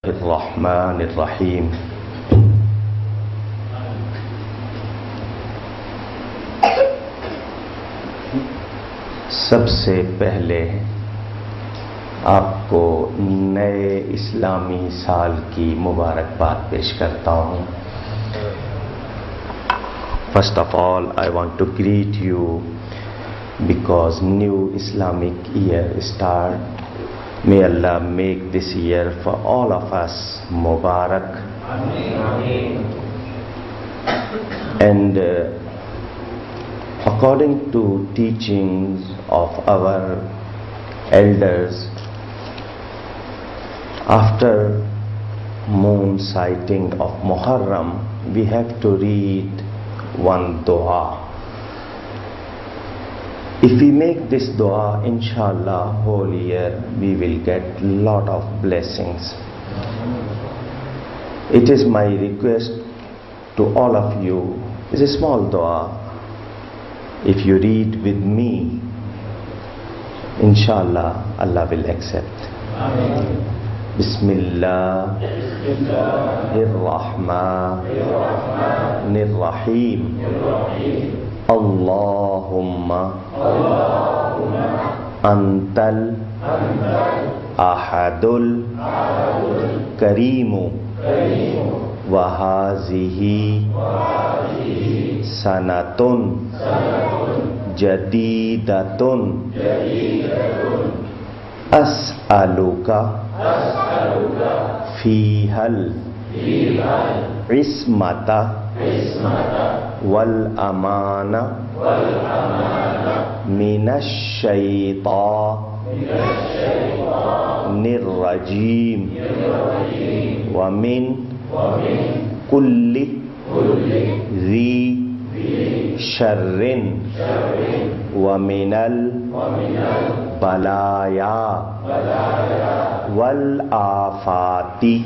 बिस्मिल्लाहिर्रहमानिर्रहीम। सबसे पहले आपको नए इस्लामी साल की मुबारकबाद पेश करता हूँ। First of all, I want to greet you because new Islamic year start. May Allah make this year for all of us Mubarak. Ameen. And according to teachings of our elders, after moon sighting of Muharram, we have to read one dua. If we make this dua, inshallah, whole year we will get lot of blessings. It is my request to all of you. It's a small dua. If you read with me, inshallah, Allah will accept. Amen. Bismillahirrahmanirrahim. Allahumma antal ahadul karimu wa hazihi sanatun jadidatun as'aluka fihal ismata wal amana minash shaytanir rajim wa min kulli zi syarrin wa minal balaya wal afati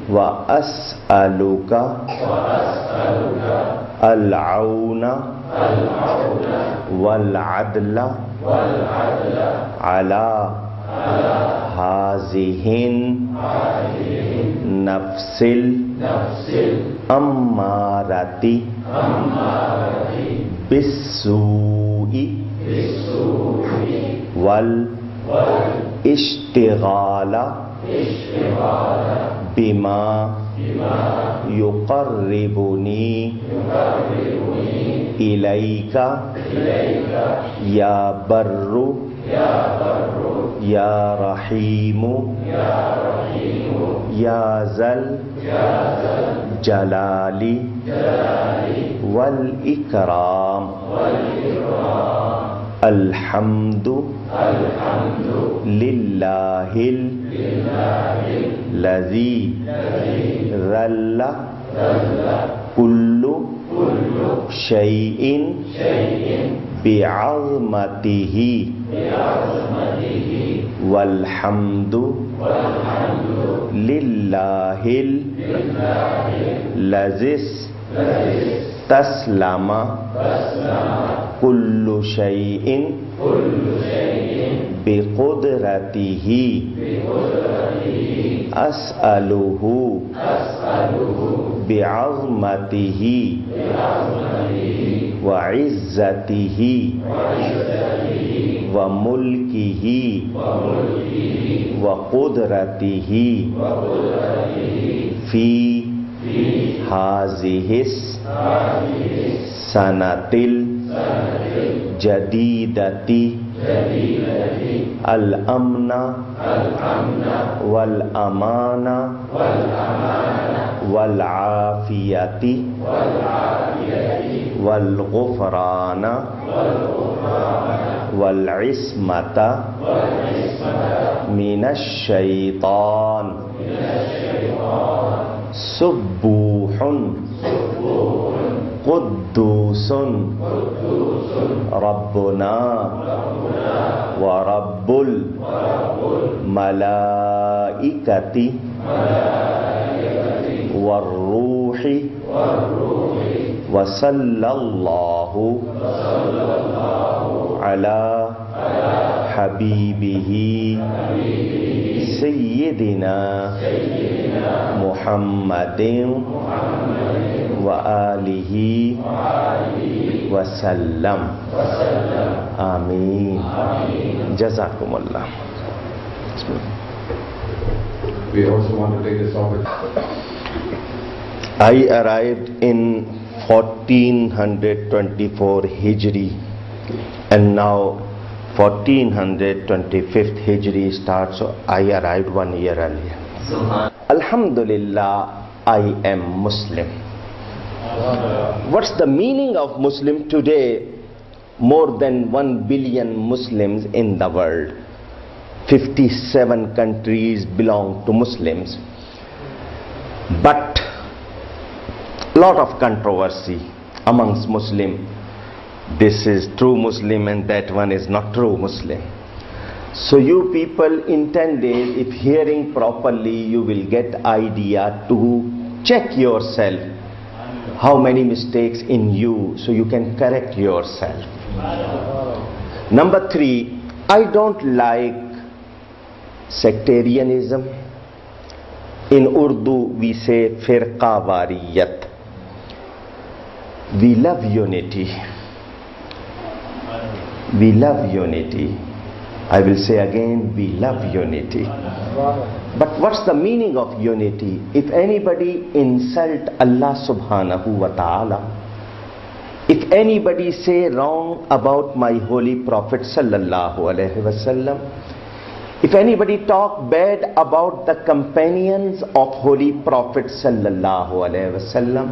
wa as'aluka al-auna wal-adla ala hazihin nafsil ammarati bis-su'i wal ishtighala bima yuqarribuni ilaika ya barru ya rahimu ya zal jalali wal ikram. Alhamdu lillahil ladzi dhalla kullu syai'in bi'azmatihi walhamdu lillahil lazis taslama kullu syai'in biqudratihi as'aluhu bi'azmatihi wa izzatihi wa mulkihi wa qudratihi fi hazihis sanatil jadidati al-amna wal-amana wal-afiyati wal-ghufrana wal-ismata minash shaitan. Subbuhun Quddusun Rabbuna wa Rabbul Malaikati Warruhi wa sallallahu ala habibihi सय्यिदिना मुहम्मदिन व आलिहि वसल्लम। आमीन। जज़ाकुमुल्लाह। We also want to take this opportunity. I arrived in 1424 Hijri, and now 1425 Hijri starts, so I arrived 1 year earlier. Alhamdulillah, I am Muslim. What's the meaning of Muslim today? More than 1 billion Muslims in the world. 57 countries belong to Muslims. But lot of controversy amongst Muslim. This is true Muslim and that one is not true Muslim. So you people intended, if hearing properly, you will get idea to check yourself how many mistakes in you, so you can correct yourself. Number 3, I don't like sectarianism. In Urdu we say firqawariyat. We love unity. We love unity. I will say again, we love unity. But what's the meaning of unity? If anybody insult Allah subhanahu wa ta'ala, if anybody say wrong about my holy Prophet sallallahu alaihi wasallam, if anybody talk bad about the companions of holy Prophet sallallahu alaihi wasallam,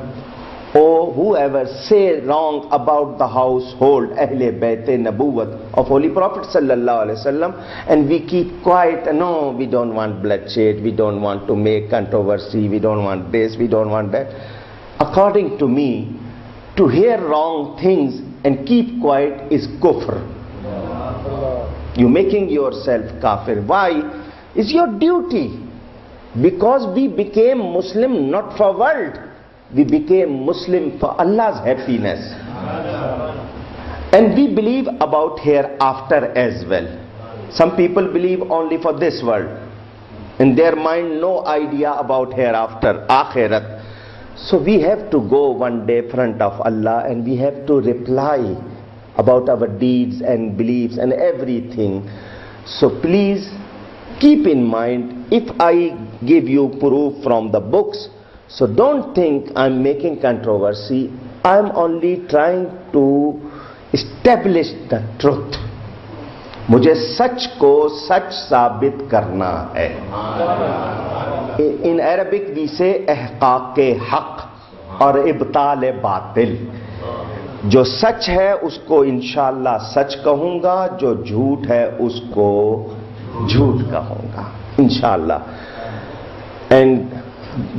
or whoever say wrong about the household Ahle Bayt Nabuwat of Holy Prophet sallallahu alaihi wasallam, and we keep quiet, no, we don't want bloodshed, we don't want to make controversy, we don't want this, we don't want that. According to me, to hear wrong things and keep quiet is kufr. You making yourself kafir. Why? It's your duty. Because we became Muslim not for world. We became Muslim for Allah's happiness. And we believe about hereafter as well. Some people believe only for this world. In their mind, no idea about hereafter, akhirat. So we have to go one day in front of Allah and we have to reply about our deeds and beliefs and everything. So please keep in mind, if I give you proof from the books, so don't think I'm making controversy. I'm only trying to establish the truth. मुझे सच को सच साबित करना है. In Arabic we say ihqaq haq और इब्ताल बातिल. जो सच है उसको इंशाअल्लाह सच कहूंगा, जो झूठ है उसको झूठ कहूंगा इंशाअल्लाह. And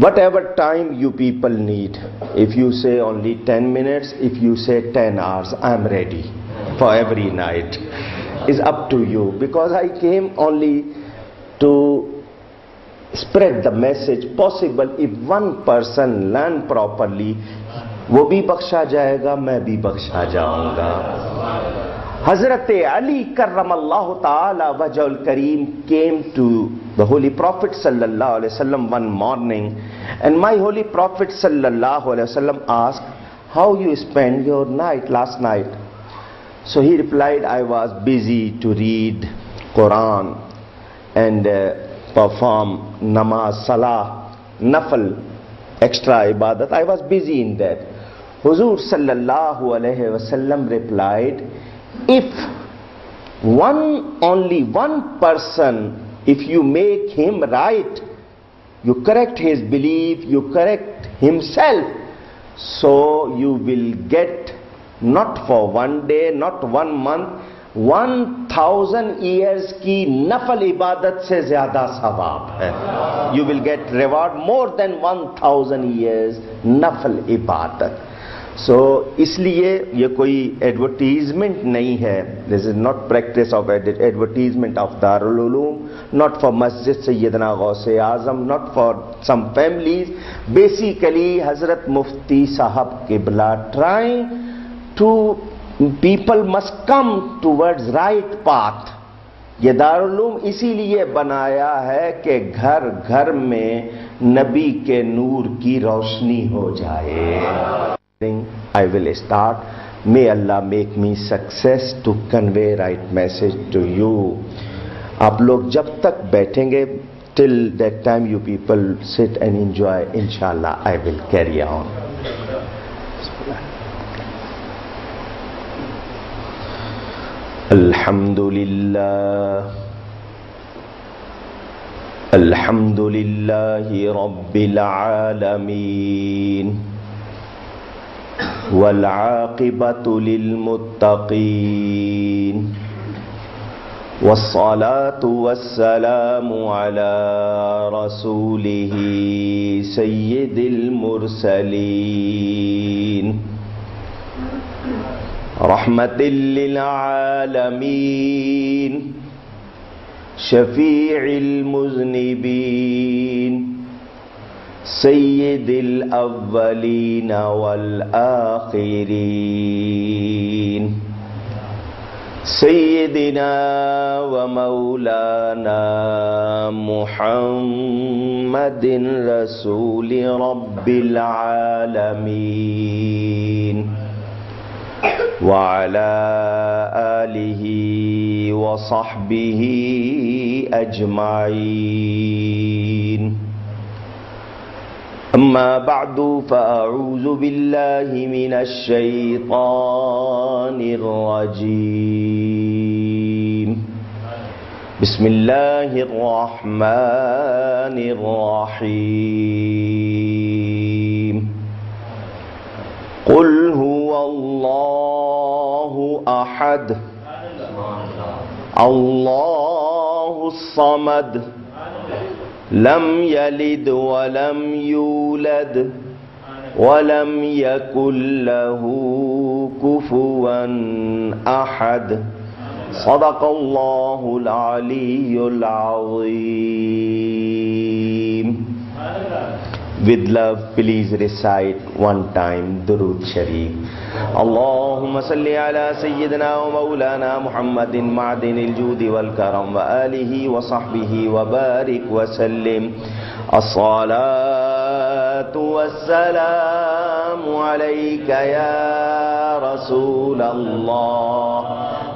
whatever time you people need, if you say only 10 minutes, if you say 10 hours, I am ready for every night. It's up to you, because I came only to spread the message. Possible if one person learn properly, वो भी बख्शा जाएगा, मैं भी बख्शा जाऊंगा. Hazrat Ali karramallahu ta'ala wajhul kareem came to the Holy Prophet sallallahu alaihi wasallam one morning, and my Holy Prophet sallallahu alaihi wasallam asked, how you spend your night last night? So he replied, I was busy to read Quran and perform namaz, salah, nafal, extra ibadat. I was busy in that. Huzur sallallahu alaihi wasallam replied, if only one person, if you make him right, you correct his belief, you correct himself, so you will get not for one day, not 1 month, 1000 years की नफल इबादत से ज्यादा सवाब है. You will get reward more than 1000 years नफल इबादत. So इसलिए ये कोई एडवर्टीजमेंट नहीं है. This is not practice of advertisement of Darul Uloom, not for Masjid Sayyidina Gause Azam, not for some families. Basically Hazrat Mufti Sahab Qibla trying to, people must come towards right path. ये दारुल-उलूम इसीलिए बनाया है कि घर घर में नबी के नूर की रोशनी हो जाए। I will start. May Allah make me success to convey right message to you. आप लोग जब तक बैठेंगे, till that time you people sit and enjoy. Inshallah, I will carry on. Alhamdulillah. Alhamdulillahi Rabbil Alameen. والعاقبة للمتقين والصلاة والسلام على رسوله سيد المرسلين رحمة للعالمين شفيع المذنبين سيد الأولين والآخرين سيدنا ومولانا محمد رسول رب العالمين وعلى آله وصحبه أجمعين أما بعد فأعوذ بالله من الشيطان الرجيم بسم الله الرحمن الرحيم قل هو الله أحد الله الصمد لم يلد ولم يولد ولم يكن له كفوا أحد صدق الله العلي العظيم. With love, please recite one time Durood Sharif. اللهم صل على سيدنا ومولانا محمد معدن الجود والكرم وآله وصحبه وبارك وسلم. الصلاة والسلام عليك يا رسول الله.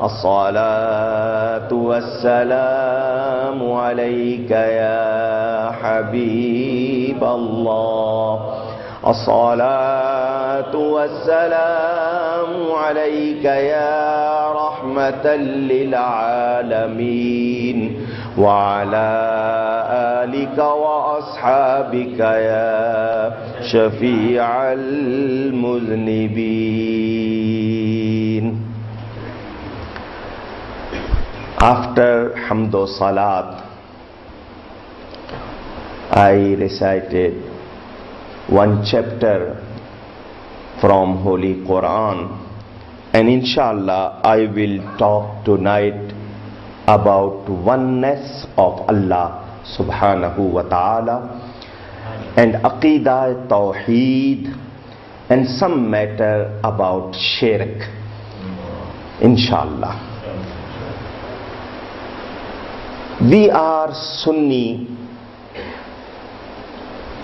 الصلاة والسلام عليك يا حبيب الله. الصلاة والسلام عليك يا رحمة للعالمين وعلى آلك وأصحابك يا شفيع المذنبين. After Hamd Salat, I recited one chapter from Holy Quran, and inshallah I will talk tonight about oneness of Allah subhanahu wa ta'ala and Aqidah Tawheed and some matter about Shirk, inshallah. We are Sunni,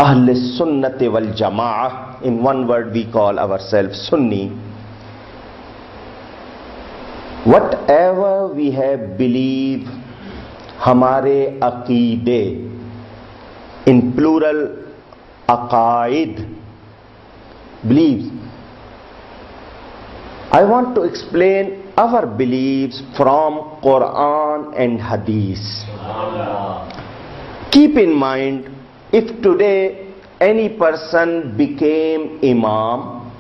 Ahl Sunnati wal Jama'ah. In one word we call ourselves Sunni. Whatever we have believed, hamare aqeede, in plural aqaid, beliefs. I want to explain our beliefs from Quran and Hadith. Keep in mind, if today any person became Imam,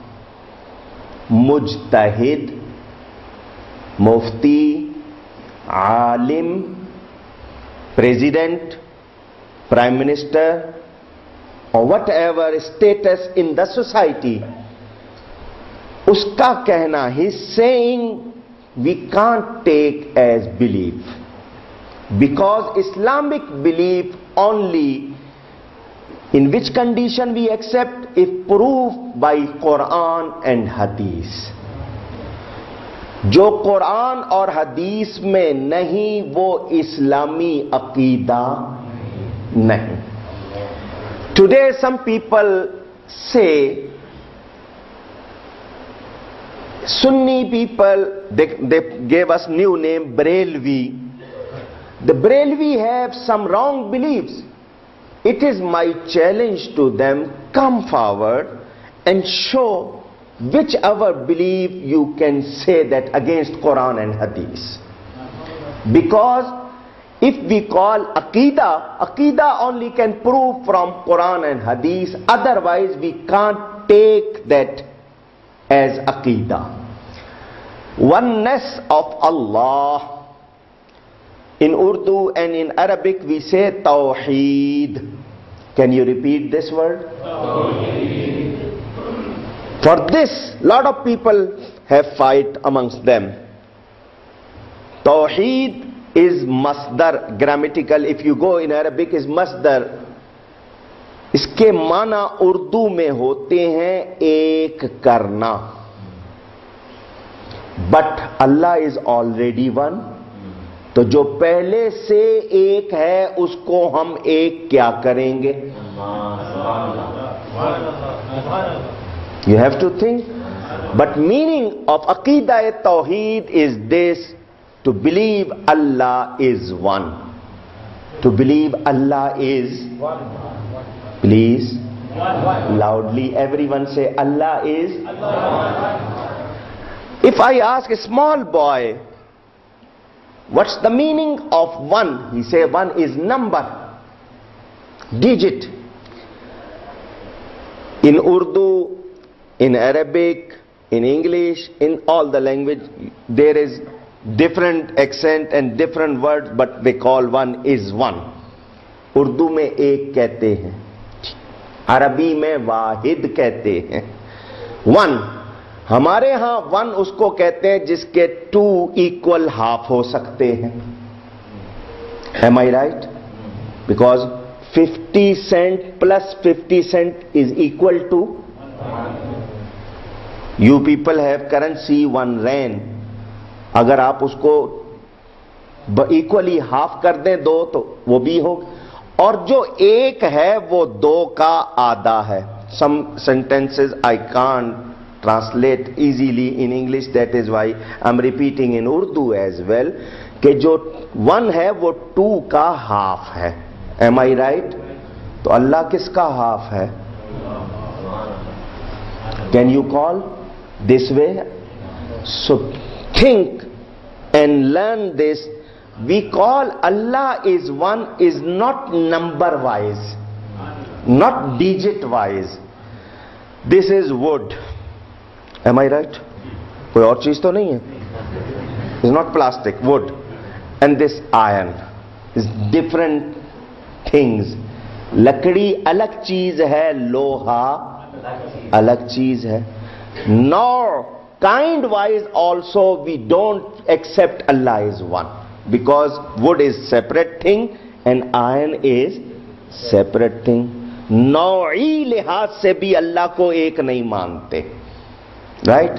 Mujtahid, Mufti, Alim, President, Prime Minister, or whatever status in the society, uska कहना, he's saying we can't take as belief, because Islamic belief only in which condition we accept if proved by Quran and Hadith. जो कुरान और हदीस में नहीं वो इस्लामी अकीदा नहीं। Today some people से Sunni people, they gave us new name Barelvi. The Barelvi have some wrong beliefs. It is my challenge to them, come forward and show whichever belief you can say that against Quran and Hadith. Because if we call Aqidah only can prove from Quran and Hadith, otherwise we can't take that as Aqidah. Oneness of Allah. In Urdu and in Arabic we say Tawheed. Can you repeat this word? Tawheed. For this, lot of people have fight amongst them. Tawheed is masdar, grammatical. If you go in Arabic is masdar. इसके माना उर्दू में होते हैं एक करना। But Allah is already one, तो जो पहले से एक है उसको हम एक क्या करेंगे? You have to think. But meaning of अकीदा तौहीद is this, to believe Allah is one, to believe Allah is, please loudly everyone say Allah is. If I ask a small boy what's the meaning of one, he say one is number, digit. In Urdu, in Arabic, in English, in all the language there is different accent and different words, but they call one is one. Urdu में एक कहते हैं, अरबी में वाहिद कहते हैं। One, हमारे यहां वन उसको कहते हैं जिसके टू इक्वल हाफ हो सकते हैं। Am I right? Because 50 cent plus 50 cent is equal to, you people have currency 1 rand, अगर आप उसको इक्वली हाफ कर दें दो तो वो भी होगा, और जो एक है वो दो का आधा है। Some sentences I can't translate easily in English, that is why I am repeating in Urdu as well, कि जो वन है वो 2 का हाफ है। Am I right? तो अल्लाह किसका हाफ है? Can you call this way? So think and learn this. We call Allah is one is not number wise, not digit wise. This is wood. Am I right? कोई और चीज तो नहीं है? It's not plastic, wood. And this iron is different things. लकड़ी अलग चीज है, लोहा अलग चीज है. Nor kind wise also we don't accept Allah is one. Because wood is separate thing and iron is separate thing. नौई लिहाज से भी अल्लाह को एक नहीं मानते, राइट?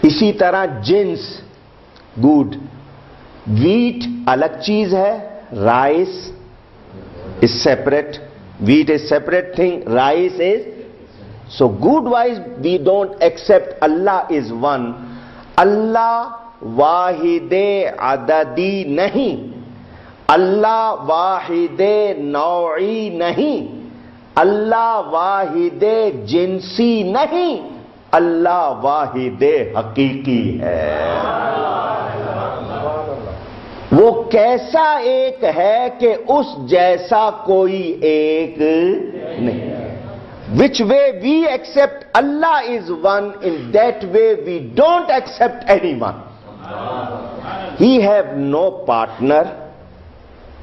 इसी तरह जिन्स, गुड, वीट अलग चीज है, rice is separate, wheat is separate thing, rice is. So good wise we don't accept Allah is one. Allah वाहिदे अददी नहीं, अल्लाह वाहिदे नौई नहीं, अल्लाह वाहिदे जिनसी नहीं, अल्लाह वाहिदे हकीकी है. वो कैसा एक है कि उस जैसा कोई एक नहीं. Which way we accept Allah is one, in that way we don't accept anyone. He have no partner,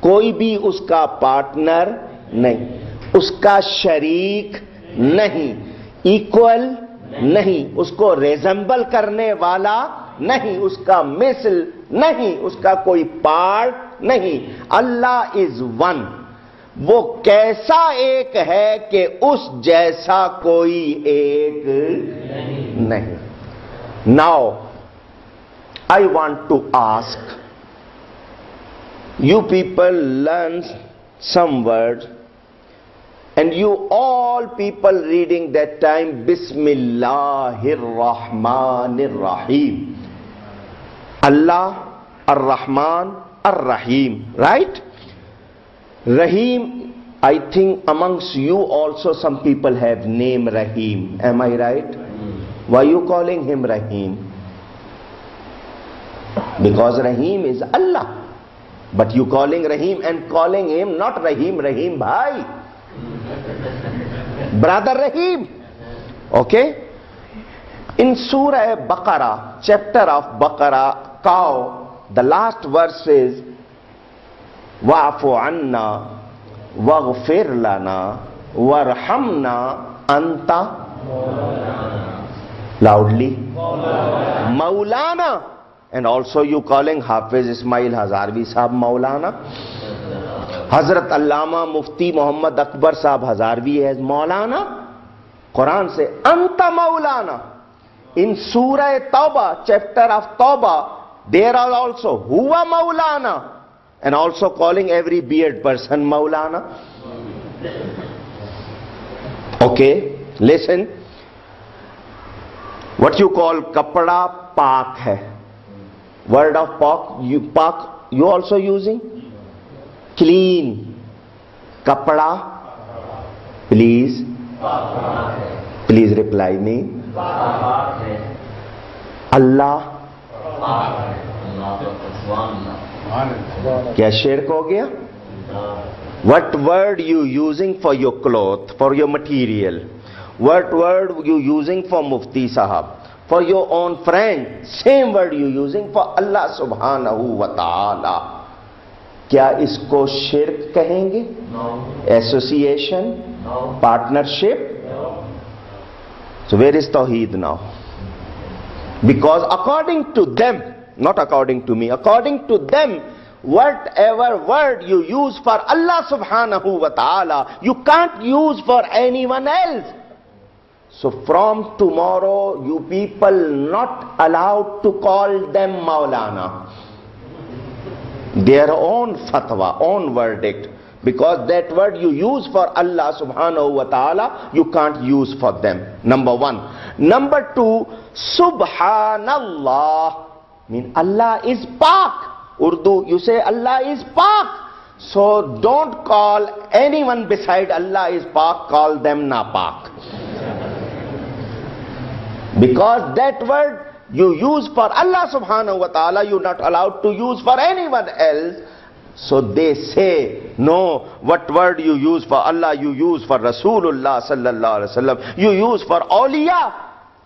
कोई भी उसका पार्टनर नहीं, उसका शरीक नहीं, इक्वल नहीं, उसको रिजेंबल करने वाला नहीं, उसका मिसल नहीं, उसका कोई पार्ट नहीं. अल्लाह इज वन. वो कैसा एक है कि उस जैसा कोई एक नहीं. Now I want to ask, you people learn some words, and you all people reading that time, Bismillahir Rahmanir Rahim. Allah, Ar-Rahman, Ar-Rahim, right? Rahim, I think amongst you also some people have name Rahim. Am I right? Why you calling him Rahim? Because Rahim is Allah. But you calling Rahim and calling him not Rahim, Rahim bhai. Brother Rahim. Okay? In Surah Baqarah, chapter of Baqarah, cow, the last verse is Wa'fu anna waghfir lana warhamna anta loudly Maulana. And also you calling Hafiz Ismail Hazarvi Sahab Maulana. Hazrat Allama Mufti Muhammad Akbar Sahab Hazarvi as Maulana. Quran say Anta Maulana. In Surah Tawbah, chapter of Tawbah, there are also Huwa Maulana. And also calling every beard person Maulana. Okay, listen. What you call kapda pak hai. Word of pak you also using? Clean. Kapda. Please reply me. Allah. क्या शेर को हो गया? What word you using for your cloth, for your material? What word you using for Mufti Sahab? For your own friend? Same word you using for Allah subhanahu wa ta'ala. क्या इसको शिर्क कहेंगे? No. Association? No. Partnership? No. So where is Tawheed now? Because according to them, not according to me, according to them, whatever word you use for Allah subhanahu wa ta'ala, you can't use for anyone else. So from tomorrow, you people not allowed to call them Maulana. Their own fatwa, own verdict. Because that word you use for Allah subhanahu wa ta'ala, you can't use for them. Number one. Number two, Subhanallah. Mean Allah is Pak. Urdu, you say Allah is Pak. So don't call anyone beside Allah is Pak, call them Napak. Because that word you use for Allah subhanahu wa ta'ala, you're not allowed to use for anyone else. So they say, no, what word you use for Allah, you use for Rasulullah sallallahu alaihi wasallam, you use for awliya.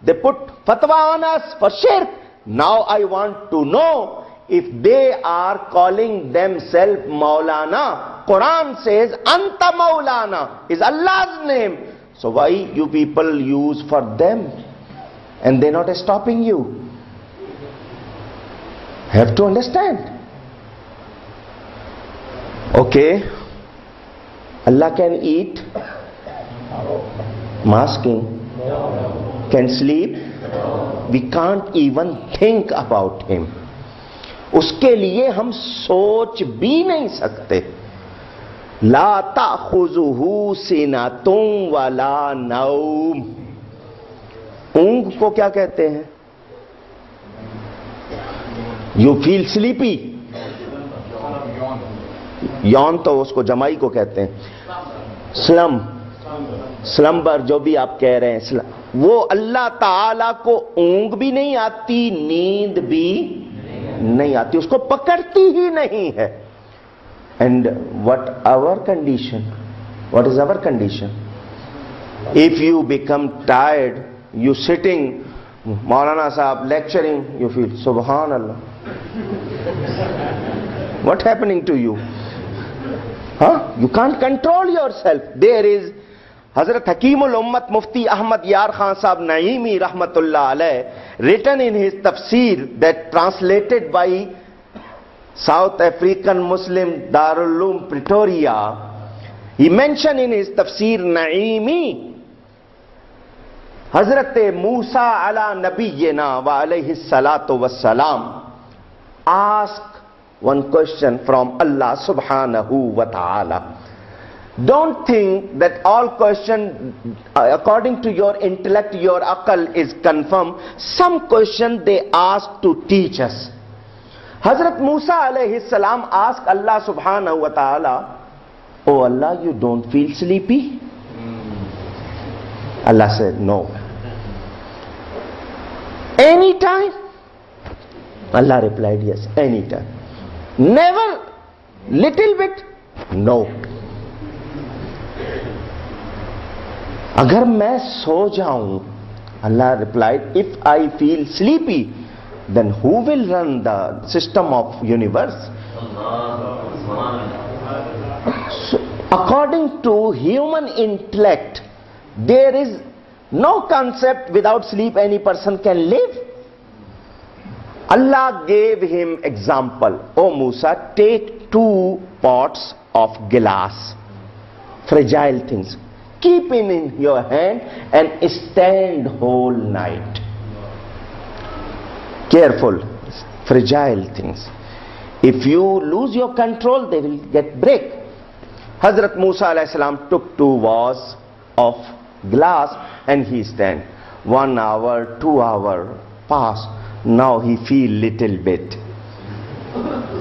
They put fatwa on us for shirk. Now I want to know if they are calling themselves Maulana. Quran says Anta Maulana is Allah's name. So why you people use for them? And they're not stopping you. Have to understand. Okay. Allah can eat. Masking. Can sleep. We can't even think about him. उसके लिए हम सोच भी नहीं सकते. ला ताखुजुहु सिनातुम वला नौम. ऊंघ को क्या कहते हैं? You feel sleepy. यौन तो उसको जमाई को कहते हैं. स्लम्बर जो भी आप कह रहे हैं, वो अल्लाह ताला को ऊंघ भी नहीं आती, नींद भी नहीं आती, उसको पकड़ती ही नहीं है. And what our condition? What is our condition? If you become tired, you sitting, Maulana Sahab lecturing, you feel Subhanallah. What happening to you? Huh? You can't control yourself. There is Hazrat Hakimul Ummat Mufti Ahmad Yar Khan Sahab Naimi Rahmatullah Alayh, written in his tafsir that translated by South African Muslim Darul Uloom Pretoria. He mentioned in his tafsir Naimi, Hazrat Musa ala nabiyyina wa alayhi salatu wassalam, ask one question from Allah subhanahu wa ta'ala. Don't think that all question according to your intellect, your aql is confirmed. Some question they ask to teach us. Hazrat Musa alayhi salam asked Allah subhanahu wa ta'ala, "Oh Allah, you don't feel sleepy?" Allah said, "No." "Anytime?" Allah replied, "Yes, anytime." "Never? Little bit?" "No." "Agar मैं सो जाऊं," Allah replied, "if I feel sleepy, then who will run the system of universe?" So, according to human intellect, there is no concept without sleep any person can live. Allah gave him example. "Oh Musa, take 2 pots of glass, fragile things. Keep it in your hand and stand whole night." Careful, fragile things. If you lose your control, they will get break. Hazrat Musa alayhi salam took 2 vase of glass and he stand. 1 hour, 2 hour passed. Now he feel little bit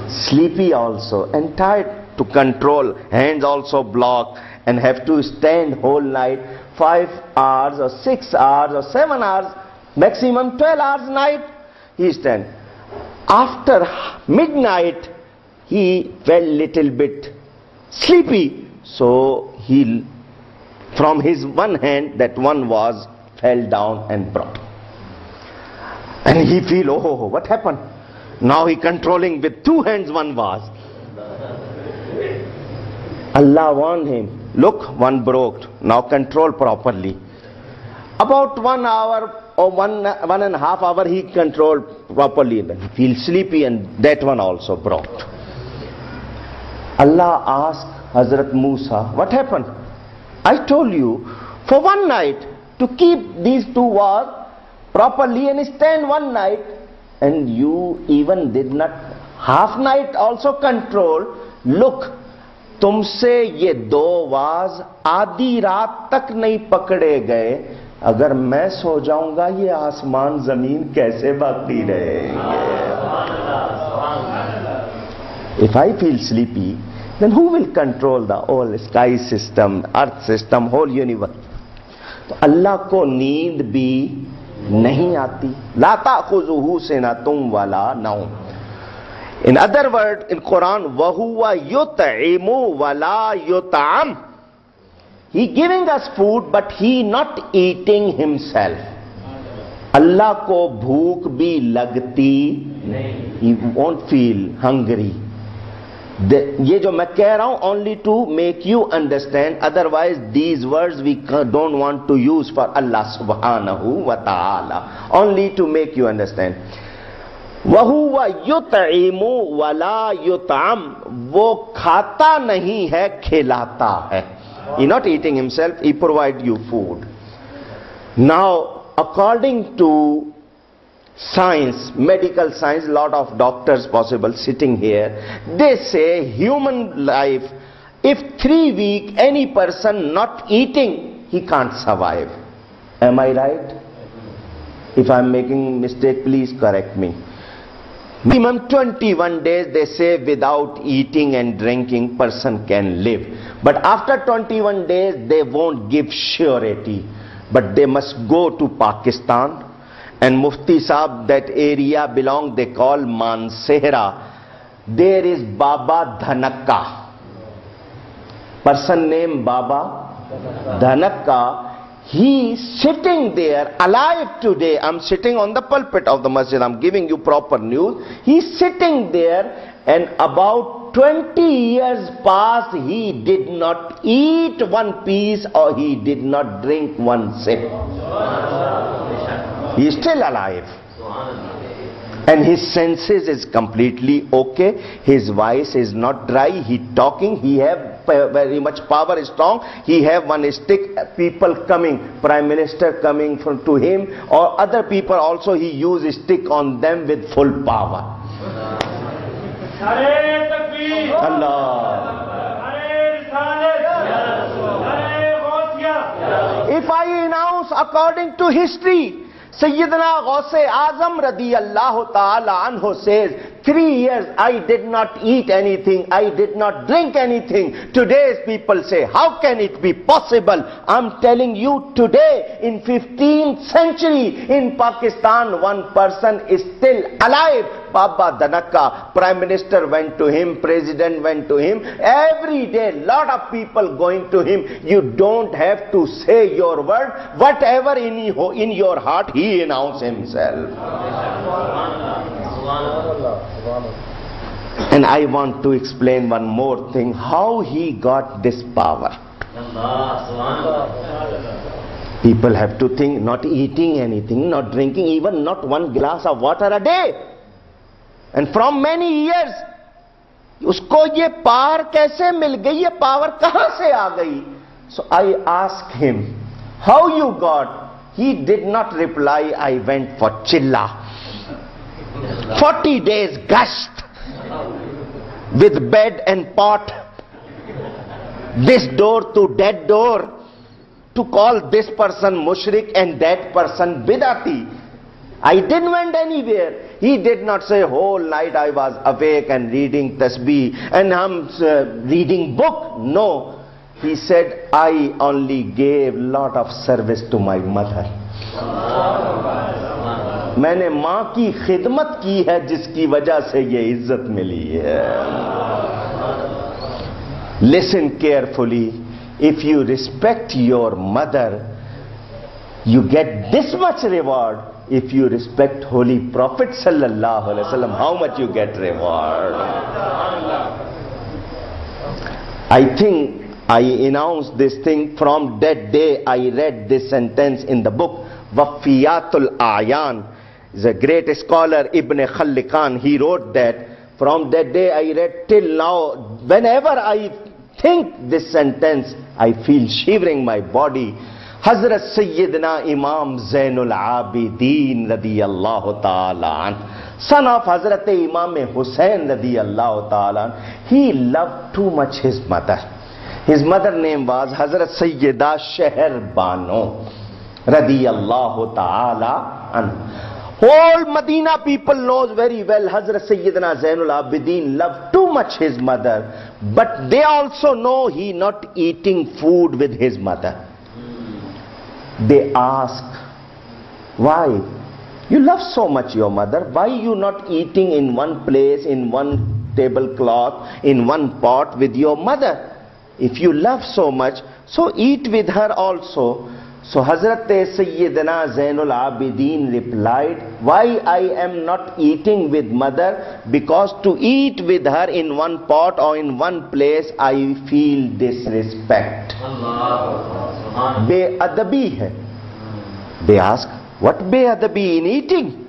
sleepy also and tired to control. Hands also blocked and have to stand whole night, 5 hours or 6 hours or 7 hours, maximum 12 hours night. He stand. After midnight, he felt little bit sleepy. So he, from his one hand, that one vase fell down and broke. And he feel, oh, what happened? Now he controlling with 2 hands one vase. Allah warned him, "Look, one broke. Now control properly." About 1 hour or 1.5 hours he controlled properly. Then he feels sleepy and that one also broke. Allah asked Hazrat Musa, "What happened?" "I told you, for one night to keep these 2 vases properly and stand one night, and you even did not half night also control. Look, तुमसे ये 2 was आधी रात तक नहीं पकड़े गए. अगर मैं सो जाऊंगा ये आसमान जमीन कैसे बाकी रहेंगे?" If I feel sleepy, then who will control the whole sky system, earth system, whole universe? तो अल्लाह को नींद भी नहीं आती. ला ताखुजुहु सिनतुम वला नौम. In other words, in Quran, वहुवा युतइमु वला युतअम. He giving us food, but he not eating himself. अल्लाह को भूख भी लगती नहीं. He won't feel hungry. ये जो मैं कह रहा हूं, only to make you understand. Otherwise, these words we don't want to use for Allah subhanahu wa ta'ala. Only to make you understand. वहुवा युतइमु वला युतअम. वो खाता नहीं है, खिलाता है. He not eating himself, he provide you food. Now, according to science, medical science, lot of doctors possible sitting here, they say human life, if 3 weeks any person not eating, he can't survive. Am I right? If I am making mistake, please correct me. Minimum 21 days they say without eating and drinking person can live. But after 21 days they won't give surety. But they must go to Pakistan. And Mufti Sahab, that area belong, they call Mansehra. There is Baba Dhanakka. Person named Baba Dhanakka. He is sitting there alive today. I'm sitting on the pulpit of the masjid. I'm giving you proper news. He's sitting there, and about 20 years past, he did not eat one piece or he did not drink one sip. He is still alive. And his senses is completely okay. His voice is not dry. He talking. He have very much power is strong. He have one stick. People coming, Prime Minister coming to him, or other people also, he use stick on them with full power. Nare Takbir. Allah. Nare Risalat. Nare Ghausiyya. If I announce according to history, Sayyidina Ghaus-e Azam radiyallahu ta'ala anhu says, 3 years I did not eat anything, I did not drink anything. Today's people say, how can it be possible? I'm telling you, today in 15th century in Pakistan, one person is still alive. Baba Dhanaka, Prime Minister went to him, President went to him. Every day, lot of people going to him. You don't have to say your word. Whatever in your heart, he announced himself. And I want to explain one more thing, how he got this power. People have to think, not eating anything, not drinking, even not one glass of water a day. And from many years, उसको ये power कैसे मिल गई, ये power कहां से आ गई? So I asked him, how you got? He did not reply, I went for chilla. 40 days gushed with bed and pot, this door to that door, to call this person mushrik and that person bidati. I didn't went anywhere. He did not say whole night I was awake and reading tasbih and I'm reading book. No. He said, I only gave lot of service to my mother. मैंने माँ की खिदमत की है जिसकी वजह से ये इज्जत मिली है. Listen carefully. If you respect your mother, you get this much reward. If you respect Holy Prophet sallallahu alaihi wasallam, how much you get reward? I think I announced this thing from that day. I read this sentence in the book Wafiyatul Ayan. Is a great scholar, Ibn Khallikan. He wrote that. From that day I read till now. Whenever I think this sentence, I feel shivering my body. Hazrat Sayyidina Imam Zainul Abidin radiyallahu ta'ala, son of Hazrat Imam Hussain radiyallahu ta'ala, he loved too much his mother. His mother name was Hazrat Sayyida Sheher Bano radiyallahu ta'ala anhu. Whole Medina people knows very well Hazrat Sayyidina Zainul Abidin loved too much his mother, but they also know he not eating food with his mother. They ask, why? You love so much your mother, why you not eating in one place, in one tablecloth, in one pot with your mother? If you love so much, so eat with her also. So Hazrat Sayyidina Zainul Abidin replied, why I am not eating with mother? Because to eat with her in one pot or in one place, I feel disrespect. Be'adabi hai. They ask, what be'adabi in eating?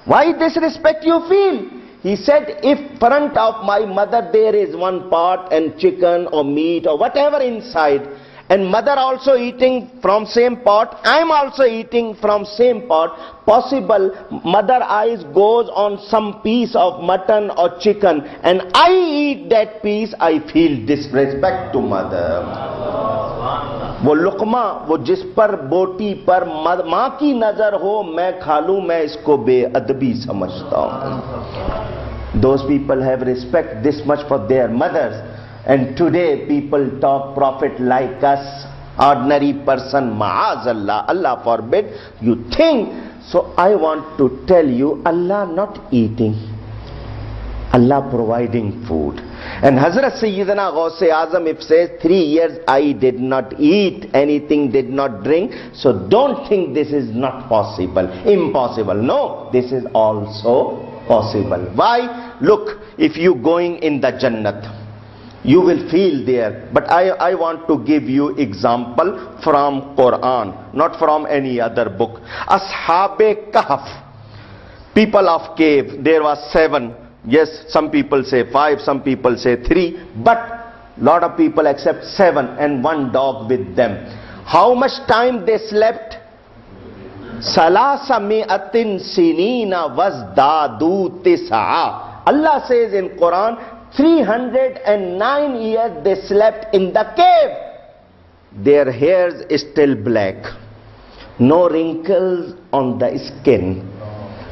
Why disrespect you feel? He said, if front of my mother there is one pot and chicken or meat or whatever inside, and mother also eating from same pot, I am also eating from same pot, possible mother eyes goes on some piece of mutton or chicken and I eat that piece, I feel disrespect to mother. वो लुकमा, वो जिस पर बोटी पर माँ की नजर हो मैं खा लूं, मैं इसको बेअदबी समझता हूं. Those people have respect this much for their mothers. And today people talk prophet like us, ordinary person, ma'azallah, Allah forbid, you think. So I want to tell you, Allah not eating, Allah providing food. And Hazrat Sayyidina Ghaus-e Azam, if says 3 years I did not eat anything, did not drink, so don't think this is not possible, impossible. No, this is also possible. Why? Look, if you going in the Jannat, you will feel there. But I want to give you example from Quran, not from any other book. Ashab-e Kahf, people of cave, there was 7. Yes, some people say 5, some people say 3, but lot of people accept 7 and 1 dog with them. How much time they slept? Salasa mi'atin sinina wazdadu tis'a. Allah says in Quran, 309 years they slept in the cave. Their hairs is still black. No wrinkles on the skin.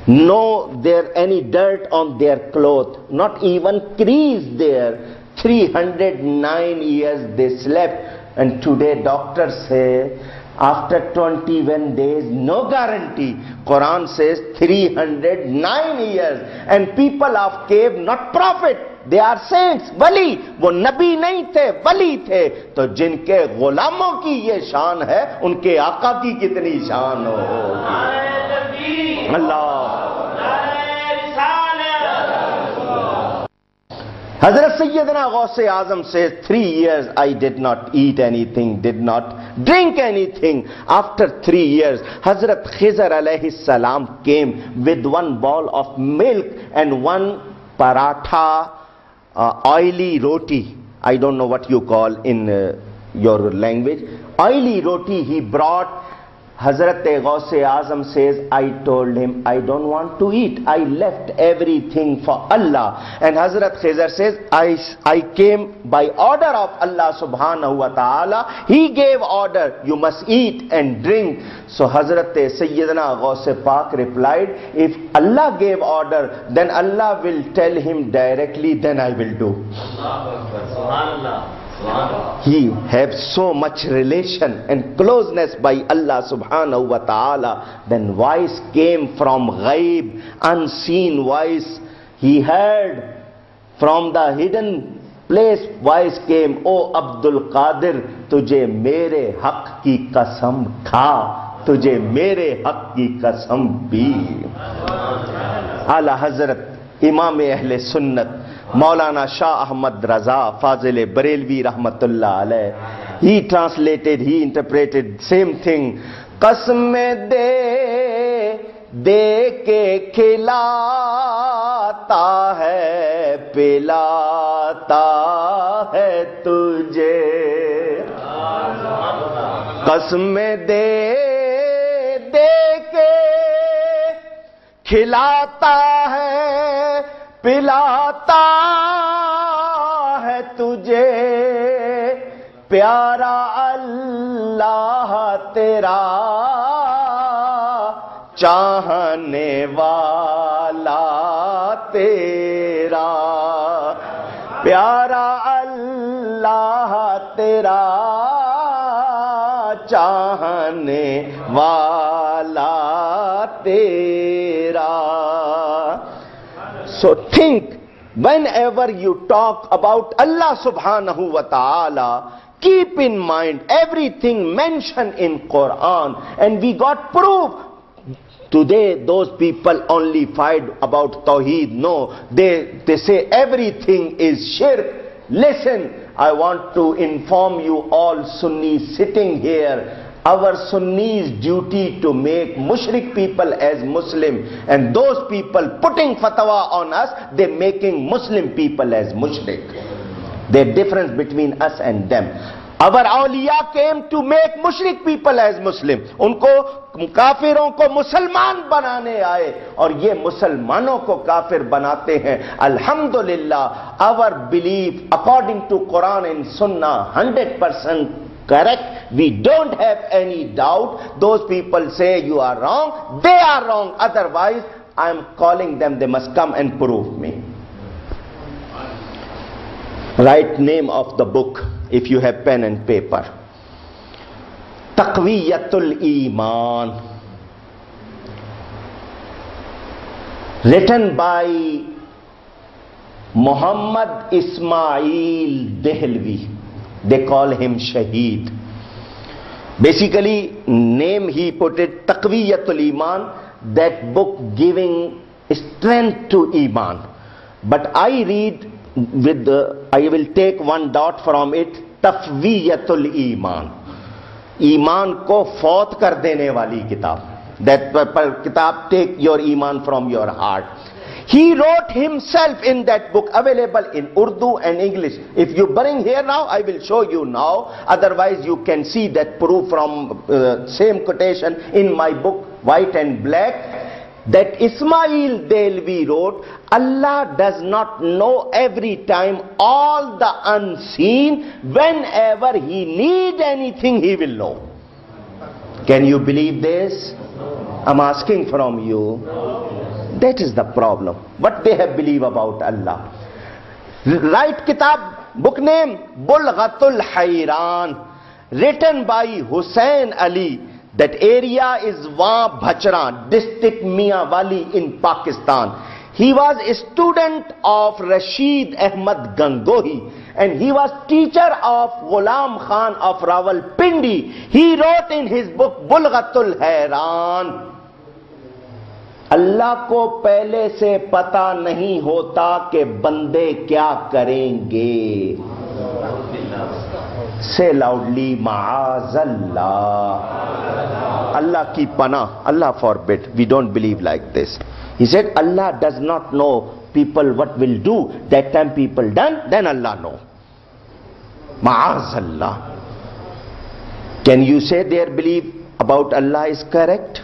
No there any dirt on their clothes. Not even crease there. 309 years they slept. And today doctors say, after 21 days, no guarantee. Quran says 309 years. And people of cave, not prophet. They are saints, वली. वो नबी नहीं थे, वली थे. तो जिनके गुलामों की ये शान है, उनके आका की कितनी शान होगी. अल्लाह. Hazrat Sayyidina Ghaus-e Azam says, 3 years I did not eat anything, did not drink anything. After 3 years, Hazrat Khizr alayhi salam came with one bowl of milk and one paratha, oily roti. I don't know what you call in your language. Oily roti he brought. Hazrat Ghaus-e Azam says, I told him, I don't want to eat. I left everything for Allah. And Hazrat Khizr says, I came by order of Allah subhanahu wa ta'ala. He gave order, you must eat and drink. So Hazrat Sayyidina Ghaus-e Pak replied, if Allah gave order, then Allah will tell him directly, then I will do. Subhanallah. He have so much relation and closeness by Allah subhanahu wa ta'ala. Then voice came from ghaib, unseen voice. He heard from the hidden place, voice came, O Abdul Qadir, tujhe mere haq ki qasam kha, tujhe mere haq ki qasam bhi. Ala Hazrat Imam Ahle Sunnat Maulana Shah Ahmad Raza Fazil Barelvi Rahmatullah alayh, he translated, he interpreted same thing. Qasme de ke khilata hai, pilata hai tujhe. Qasme de ke खिलाता है, पिलाता है तुझे, प्यारा अल्लाह तेरा, चाहने वाला तेरा, प्यारा अल्लाह तेरा, चाहने वाला तेरा. So think, whenever you talk about Allah subhanahu wa ta'ala, keep in mind everything mentioned in Quran, and we got proof. Today those people only fight about Tawheed. No, they say everything is shirk. Listen, I want to inform you all Sunnis sitting here, our Sunnis duty to make mushrik people as Muslim, and those people putting fatwa on us, they making Muslim people as mushrik. The difference between us and them. Our awliya came to make mushrik people as Muslim. उनको काफिरों को मुसलमान बनाने आए, और ये मुसलमानों को काफिर बनाते हैं. Alhamdulillah, our belief according to Quran and Sunnah 100% correct. We don't have any doubt. Those people say you are wrong, they are wrong. Otherwise, I am calling them, they must come and prove me. Write name of the book if you have pen and paper. Taqwiyatul Iman, written by Muhammad Ismail Dehlvi. They call him Shaheed. Basically, name he put it Taqwiyatul Iman, that book giving strength to Iman. But I read with I will take one dot from it, Tafwiyatul Iman. ईमान को फौत कर देने वाली किताब. That kitab, take your iman from your heart. He wrote himself in that book, available in Urdu and English. If you bring here now, I will show you now. Otherwise, you can see that proof from same quotation in my book, white and black. that Ismail Delvi wrote, Allah does not know every time all the unseen. Whenever He need anything, He will know. Can you believe this? I'm asking from you. That is the problem. What they have believed about Allah. Write kitab, book name, Bulghatul Hayran, written by Hussain Ali. That area is Wah Bhachra, district Mianwali in Pakistan. He was a student of Rashid Ahmad Gangohi, and he was teacher of Ghulam Khan of Rawalpindi. He wrote in his book Bulghatul Hayran, अल्लाह को पहले से पता नहीं होता कि बंदे क्या करेंगे. Say loudly, Ma'azallah. Allah ki panah. Allah forbid. We don't believe like this. He said, Allah does not know people what will do. That time people done, then Allah know. Ma'azallah. Can you say their belief about Allah is correct?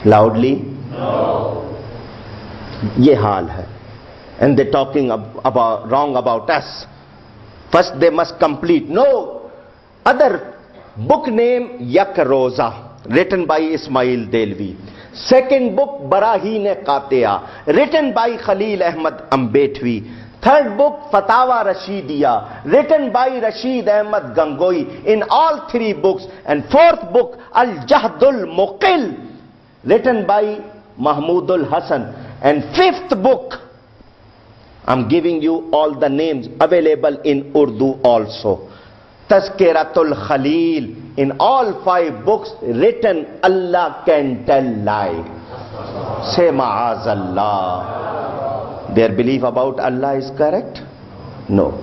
Loudly? No. Ye haal hai. And they're talking about wrong about us. First they must complete. No. Other book name Yak Roza, written by Ismail Delvi. Second book Barahin Qatiya, written by Khalil Ahmad Ambedwi. Third book Fatawa Rashidiya, written by Rashid Ahmad Gangohi. In all three books. And fourth book Al-Jahdul Muqil, written by Mahmudul Hasan. And fifth book, I'm giving you all the names available in Urdu also, Tazkiratul Khalil. In all five books written, Allah can tell lie. Say Ma'azallah. Their belief about Allah is correct? No.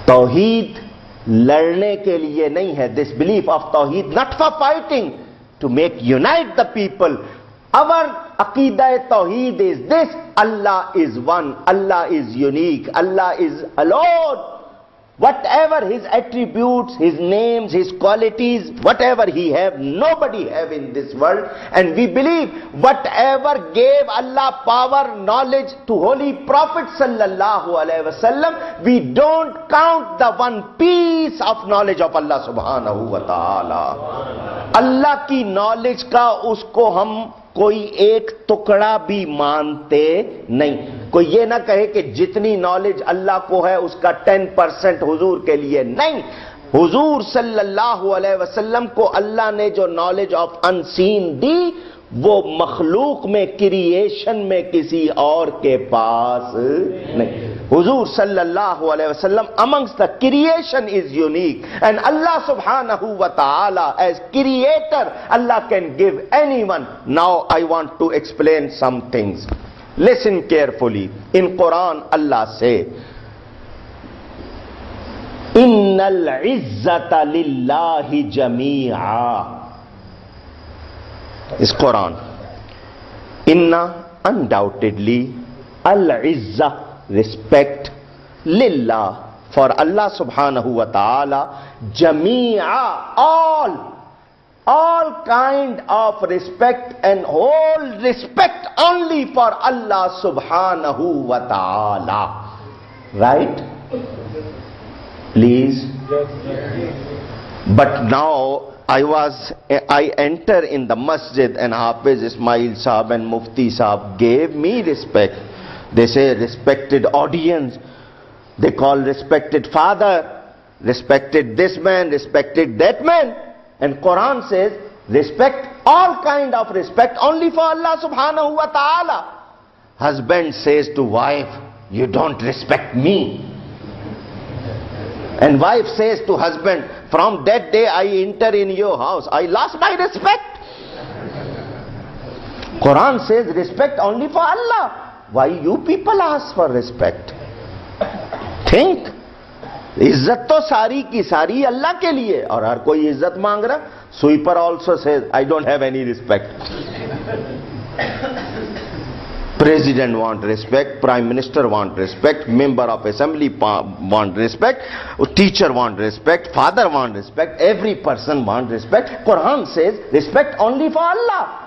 Tawheed ladne ke liye nahi hai. This belief of Tawheed not for fighting, to make unite the people. Our Aqidah Tawheed is this: Allah is one, Allah is unique, Allah is alone. Whatever His attributes, His names, His qualities, whatever He have, nobody have in this world. And we believe whatever gave Allah power, knowledge to Holy Prophet sallallahu alaihi wasallam, we don't count the one piece of knowledge of Allah subhanahu wa ta'ala. Allah की knowledge का उसको हम कोई एक टुकड़ा भी मानते नहीं. कोई ये ना कहे कि जितनी नॉलेज अल्लाह को है उसका 10% हुजूर के लिए नहीं. हुजूर सल्लल्लाहु अलैहि वसल्लम को अल्लाह ने जो नॉलेज ऑफ अनसीन दी, वो मखलूक में, क्रिएशन में किसी और के पास नहीं. हुजूर सल्लल्लाहु अलैहि वसल्लम amongst the creation is unique, and Allah subhanahu wa ta'ala as creator, Allah can give anyone. Now I want to explain some things. Listen carefully. In Quran Allah say, Innal izzata lillahi jami'a. Is Quran. Inna, undoubtedly, al-izzah, respect, lillah, for Allah subhanahu wa ta'ala, jami'a, all kind of respect, and whole respect only for Allah subhanahu wa ta'ala. Right? Please. But now I enter in the masjid and Hafiz Ismail Sahab and Mufti Sahab gave me respect. They say respected audience. They call respected father, respected this man, respected that man. And Quran says respect, all kind of respect only for Allah subhanahu wa ta'ala. Husband says to wife, you don't respect me. And wife says to husband, from that day I enter in your house, I lost my respect. Quran says respect only for Allah. Why you people ask for respect? Think. इज्जत तो सारी की सारी अल्लाह के लिए, और हर कोई इज्जत मांग रहा. Sweeper also says, I don't have any respect. President want respect, Prime Minister want respect, Member of Assembly want respect, teacher want respect, father want respect, every person want respect. Quran says respect only for Allah.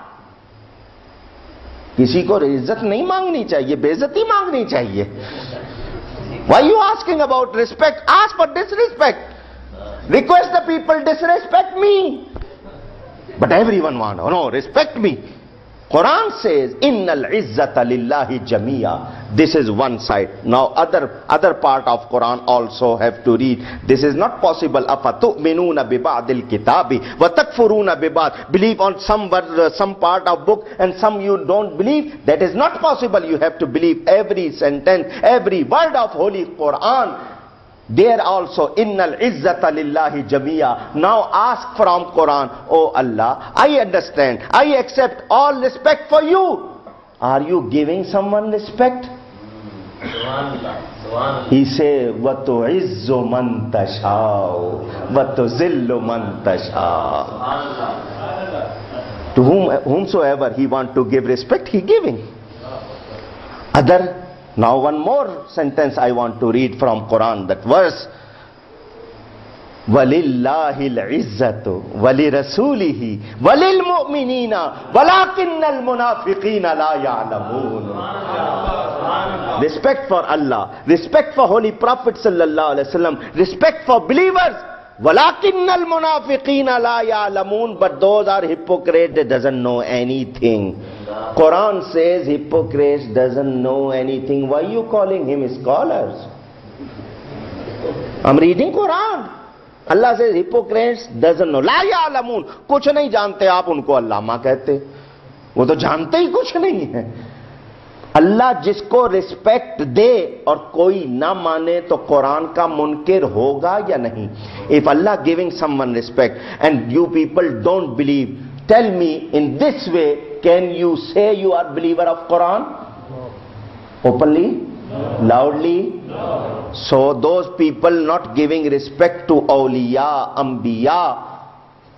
किसी को इज्जत नहीं मांगनी चाहिए, बेइज्जती मांगनी चाहिए. Why you asking about respect? Ask for disrespect. Request the people disrespect me. But everyone want, oh no, respect me. Quran says, Innal izzata lillahi jamia. This is one side. Now other part of Quran also have to read. This is not possible. Afatu'minuna biba'dil kitabi wa takfuruna biba'd. Believe on some part of book and some you don't believe. That is not possible. You have to believe every sentence, every word of Holy Quran. There also, Innal izzata lillahi jamia. Now ask from Quran, oh Allah, I understand, I accept all respect for you. Are you giving someone respect? He say, وَتُعِزُّ مَنْ تَشَاءُ وَتُذِلُّ مَنْ تَشَاءُ. To whomsoever he want to give respect, he giving. Now one more sentence I want to read from Quran, that verse. وَلِلَّهِ الْعِزَّةُ وَلِرَسُولِهِ وَلِلْمُؤْمِنِينَ وَلَكِنَّ الْمُنَافِقِينَ لَا يَعْلَمُونَ. Respect for Allah, respect for Holy Prophet sallallahu alaihi wasallam, respect for believers. وَلَكِنَّ الْمُنَافِقِينَ لَا يَعْلَمُونَ. But those are hypocrites, they doesn't know anything. Quran says hypocrites doesn't know anything. Why are you calling him scholars? I'm reading Quran. Allah says hypocrites doesn't know. La ya'lamun. कुछ नहीं जानते आप उनको अल्लामा कहते. वो तो जानते ही कुछ नहीं है. अल्लाह जिसको रिस्पेक्ट दे और कोई ना माने तो कुरान का मुनकिर होगा या नहीं? If Allah giving someone respect and you people don't believe, tell me in this way, can you say you are believer of Quran? Openly? Loudly? So those people not giving respect to awliya, anbiya,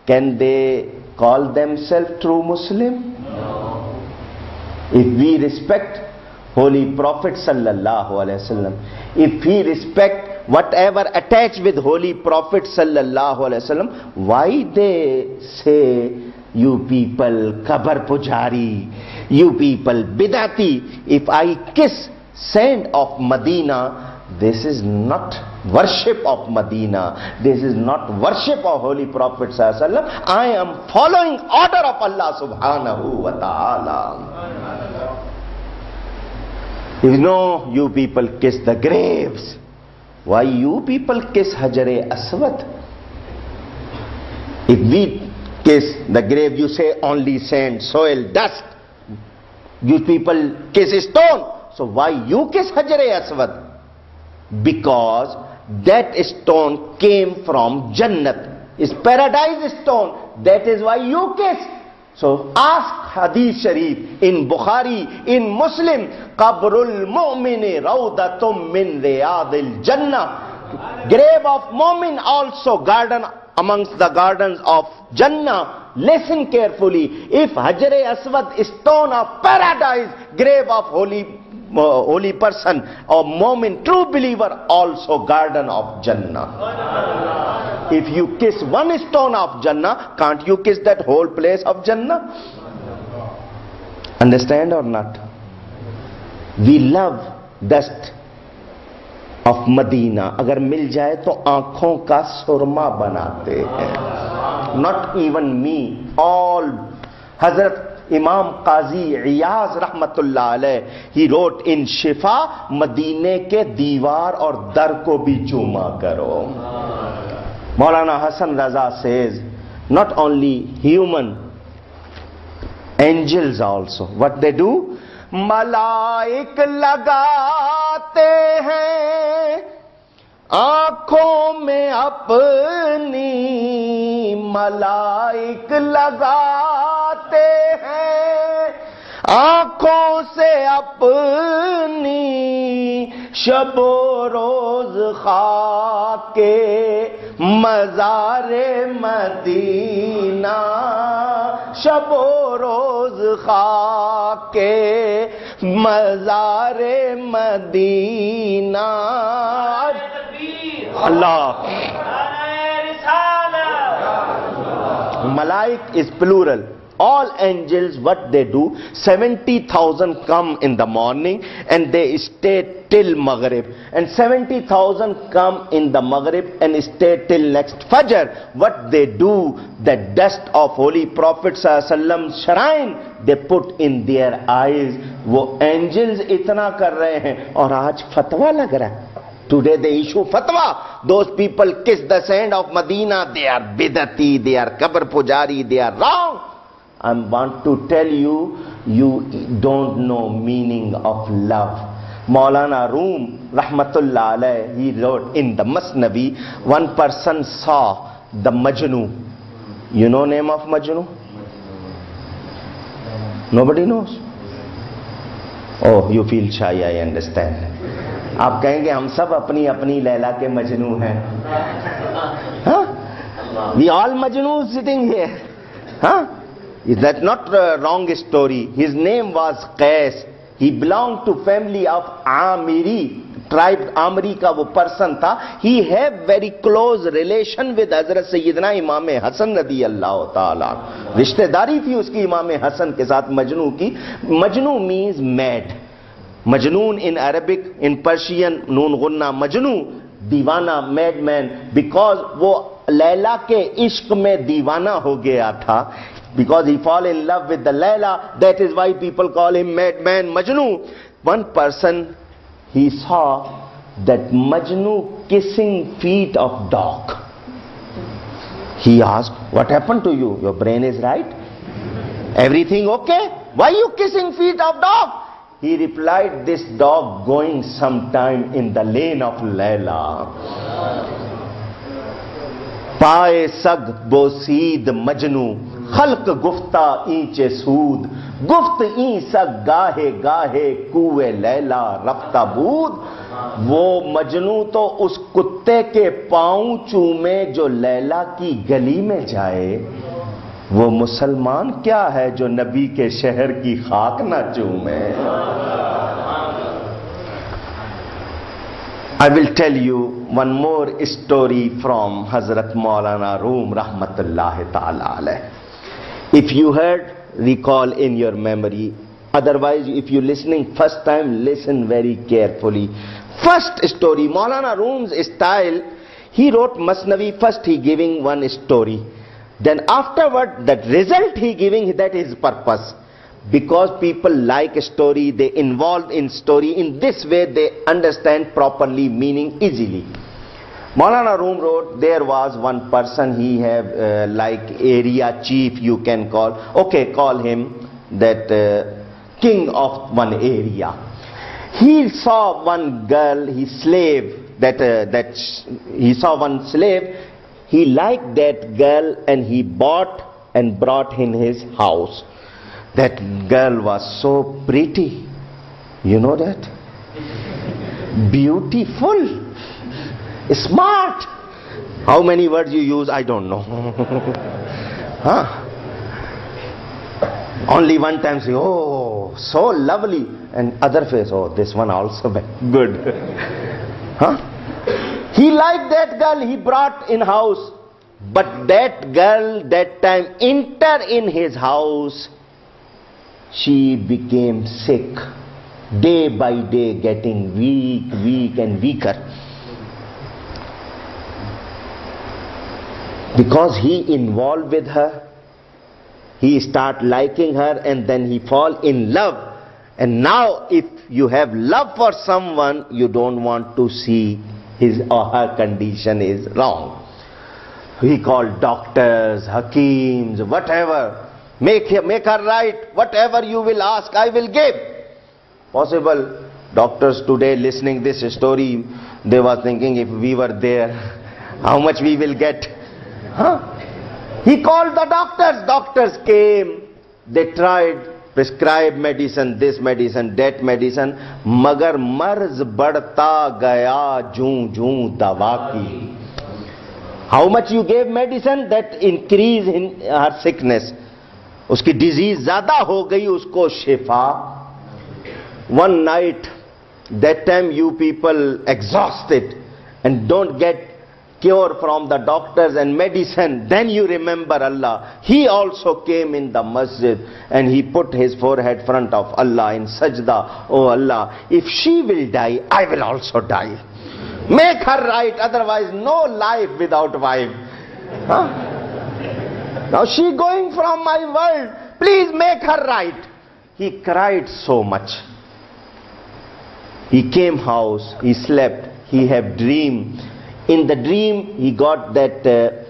can they call themselves true Muslim? If we respect Holy Prophet sallallahu alaihi wasallam, if we respect whatever attached with Holy Prophet sallallahu alaihi wasallam, why they say you people kabar pujari, you people bidati? If I kiss sand of Medina, this is not worship of Medina, this is not worship of Holy Prophet sallallahu alaihi wasallam. I am following order of Allah subhanahu wa ta'ala. You know, you people kiss the graves. Why you people kiss Hajar Aswad? If we kiss the grave, you say only sand, soil, dust. You people kiss stone. So why you kiss Hajar Aswad? Because that stone came from Jannat. It's paradise stone. That is why you kiss. So ask Hadith Sharif in Bukhari, in Muslim, Qabrul Mu'mini Rawdatum min Riyadil Jannah. Grave of Mu'min also garden amongst the gardens of Jannah. Listen carefully. If Hajar Aswad is stone of paradise, grave of holy person or Mu'min, true believer, also garden of Jannah. If you kiss one stone of Jannah, can't you kiss that whole place of Jannah? Understand or not? We love dust of Medina. अगर मिल जाए तो आंखों का सुरमा बनाते हैं. Not even me, all. Hazrat Imam Qazi Iyaz rahmatullah alayh, he wrote in Shifa, मदीने के दीवार और दर को भी चूमा करो. Maulana Hasan Raza says, not only human, angels also. What they do? Malaik लगाते हैं आँखों में अपनी, मलाइक लगाते हैं आँखों से अपनी, शबो रोज खाके मज़ारे मदीना, शबो रोज खाके मज़ारे Medina. Allah. Malaik is plural. All angels, what they do, 70,000 come in the morning and they stay till Maghrib. And 70,000 come in the Maghrib and stay till next Fajr. What they do, the dust of Holy Prophet ﷺ shrine, they put in their eyes. वो angels इतना कर रहे हैं और आज फतवा लग रहा है. Today they issue fatwa. Those people kiss the sand of Medina. They are bidati, they are qabr pujari, they are wrong. I want to tell you, you don't know meaning of love. Maulana Rum, rahmatullah alayh, he wrote in the Masnavi, one person saw the Majnu. You know name of Majnu? Nobody knows? Oh, you feel shy, I understand. आप कहेंगे हम सब अपनी अपनी लैला के मजनू हैं. Huh? We all Majnu sitting here. Huh? Is that not a wrong story? His name was Qais. He belonged to family of Amiri. Tribe Amri का वो person था. He had very close relation with Hazrat Sayyidina Imam Hasan radiyallahu ta'ala. रिश्तेदारी थी उसकी इमाम हसन के साथ मजनू की. Majnu means mad. Majnoon in Arabic, in Persian, noon gunna majnoo, दीवाना, madman, because वो लैला के इश्क में दीवाना हो गया था. Because he fall in love with the Layla, that is why people call him madman, Majnu. One person, he saw that Majnu kissing feet of dog. He asked, what happened to you? Your brain is right? Everything okay? Why you kissing feet of dog? He replied, this dog going sometime in the lane of Layla. Paaye sag bosid Majnu. खल्क Gupta ईंचे सूद गुफ्त ई सग गाहे गाहे कुए लैला रफ्ता बूद. वो मजनू तो उस कुत्ते के पांव चूमे जो लैला की गली में जाए. वो मुसलमान क्या है जो नबी के शहर की खाक ना चूमे. I will tell you one more story from Hazrat Maulana Rum rahmatullahi ta'ala alayh. If you heard, recall in your memory. Otherwise, if you're listening first time, listen very carefully. First story, Maulana Rum's style, he wrote Masnavi, first he giving one story. Then afterward, that result he giving, that is purpose. Because people like a story, they involved in story. In this way, they understand properly meaning easily. Maulana Rum wrote, there was one person, he have like area chief you can call. Okay, call him that king of one area. He saw one girl, his slave, he saw one slave. He liked that girl and he bought and brought in his house. That girl was so pretty. You know that? Beautiful. Smart. How many words you use, I don't know. Huh? Only one time say, oh, so lovely. And other face, oh, this one also good. Huh? He liked that girl, he brought in house. But that girl, that time, enter in his house. She became sick. Day by day getting weak and weaker. Because he involved with her, he start liking her and then he fall in love. And now if you have love for someone, you don't want to see his or her condition is wrong. He called doctors, hakims, whatever. Make her right, whatever you will ask, I will give. Possible, doctors today listening this story, they were thinking if we were there, how much we will get. Huh? He called the doctors. Doctors came. They tried, prescribed medicine, this medicine, that medicine. Magar marz badta gaya joon joon dawa ki. How much you gave medicine, that increase in her sickness. Uski disease zyada ho gayi, usko shifa. One night, that time you people exhausted and don't get cure from the doctors and medicine, then you remember Allah. He also came in the masjid and he put his forehead front of Allah in sajda. Oh Allah, if she will die, I will also die. Make her right, otherwise no life without wife. Huh? Now she going from my world, please make her right. He cried so much. He came house, he slept, he have dream. In the dream, he got that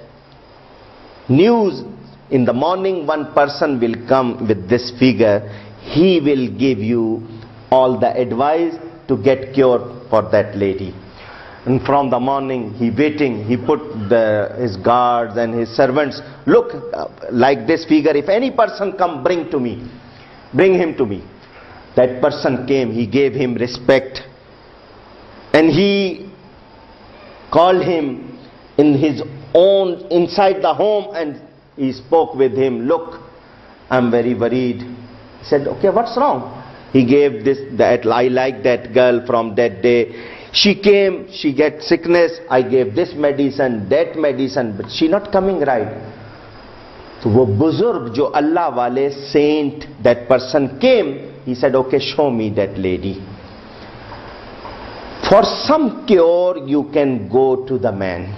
news. In the morning, one person will come with this figure. He will give you all the advice to get cured for that lady. And from the morning, he waiting. He put his guards and his servants. Look, like this figure. If any person come, bring him to me. That person came. He gave him respect, and he called him in his own, inside the home, and he spoke with him. Look, I'm very worried. He said, okay, what's wrong? He gave that, I like that girl from that day. She came, she get sickness, I gave this medicine, that medicine, but she not coming right. So wo buzurg, jo Allah wale saint, that person came, he said, okay, show me that lady. For some cure, you can go to the man.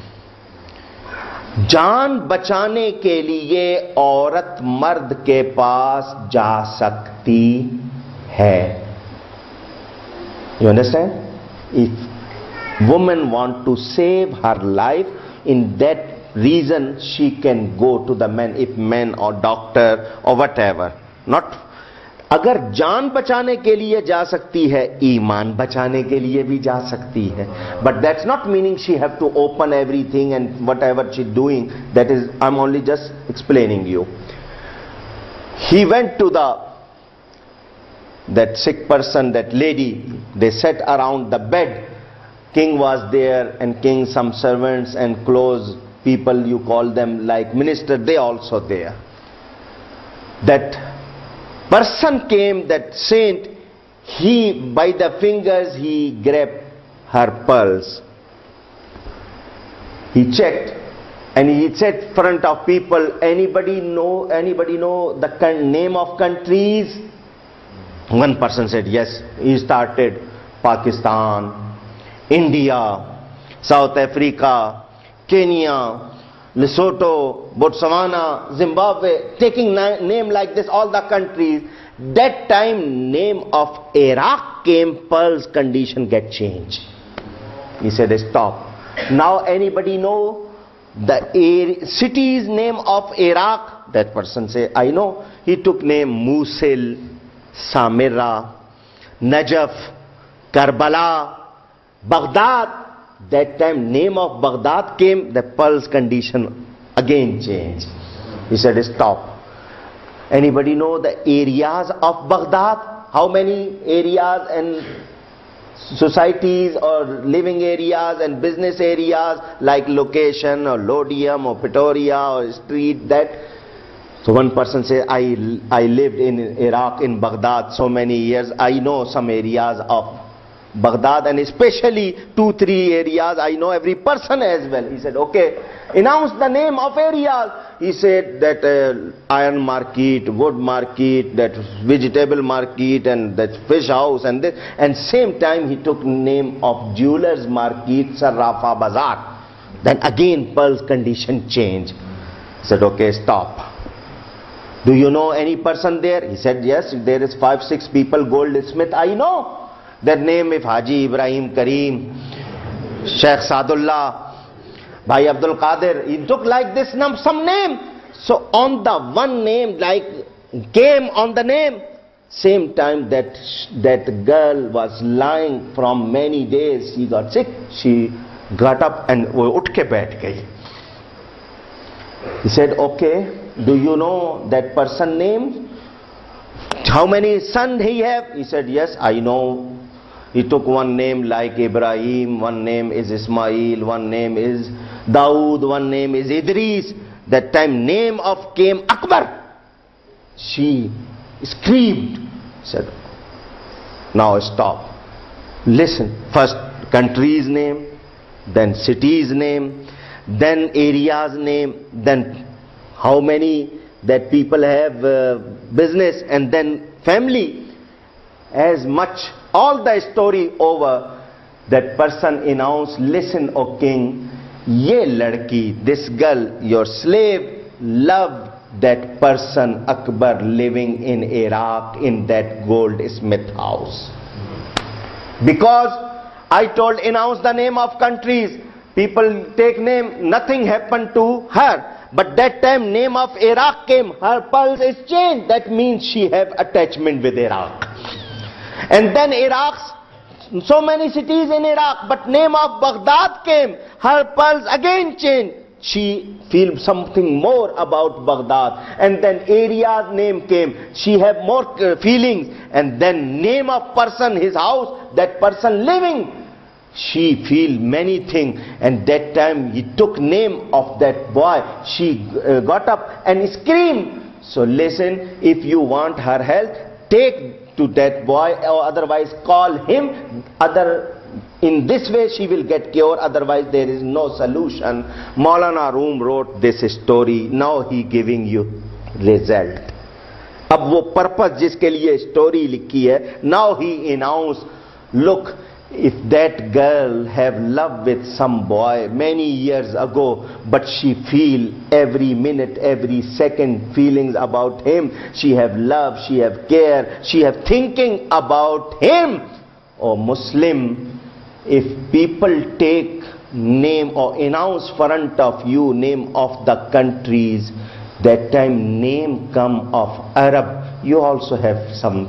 जान बचाने के लिए औरत मर्द के पास जा सकती है. You understand? If woman want to save her life, in that reason she can go to the man, if man or doctor or whatever. Not अगर जान बचाने के लिए जा सकती है, ईमान बचाने के लिए भी जा सकती है. But that's not meaning she have to open everything and whatever she doing. That is, I'm only just explaining you. He went to that sick person, that lady. They sat around the bed. King was there, and king, some servants and close people, you call them like minister, they also there. That person came, that saint, he by the fingers he grabbed her pulse. He checked and he said front of people, anybody know the name of countries? One person said yes. He started Pakistan, India, South Africa, Kenya, Lesotho, Botswana, Zimbabwe, taking name like this, all the countries. That time name of Iraq came, pulse condition get changed. He said stop. Now anybody know the city's name of Iraq? That person say, I know. He took name Mosul, Samarra, Najaf, Karbala, Baghdad. That time name of Baghdad came, the pulse condition again changed. He said stop. Anybody know the areas of Baghdad? How many areas and societies or living areas and business areas, like location or Lodium or Pretoria or street, that? So one person said, I lived in Iraq, in Baghdad so many years. I know some areas of Baghdad, and especially 2-3 areas, I know every person as well. He said, okay, announce the name of areas. He said that iron market, wood market, that vegetable market, and that fish house, and this. And same time he took name of jewelers market, Sarrafa Bazaar. Then again pulse condition change. He said, okay, stop. Do you know any person there? He said, yes, there is 5-6 people, goldsmith, I know. Their name is Haji Ibrahim Karim, Sheikh Sadullah, Bhai Abdul Qadir. He took like this some name. So on the one name, like came on the name. Same time that girl was lying from many days. She got sick. She got up and utke baith gayi. He said, okay, do you know that person name? How many sons he have? He said, yes, I know. He took one name like Ibrahim, one name is Ismail, one name is Dawood, one name is Idris. That time name of came Akbar. She screamed. Said, now stop. Listen, first country's name, then city's name, then area's name, then how many that people have business, and then family. As much, all the story over, that person announced, listen, O king, ye ladki, this girl, your slave, loved that person Akbar living in Iraq in that goldsmith house. Because I told, announce the name of countries, people take name, nothing happened to her. But that time name of Iraq came, her pulse is changed. That means she have attachment with Iraq. And then Iraq's, so many cities in Iraq, but name of Baghdad came, her pulse again changed. She feels something more about Baghdad. And then area's name came, she have more feelings. And then name of person, his house, that person living, she feel many things. And that time he took name of that boy. She got up and screamed. So listen, if you want her health, take to that boy, or otherwise call him. In this way she will get cure, otherwise there is no solution. Maulana Room wrote this story. Now he giving you result. अब वो purpose जिसके लिए story लिखी है, now he announced, look, if that girl have love with some boy many years ago, but she feel every minute, every second feelings about him, she have love, she have care, she have thinking about him. Oh Muslim, if people take name or announce front of you name of the countries, that time name come of Arab, you also have some,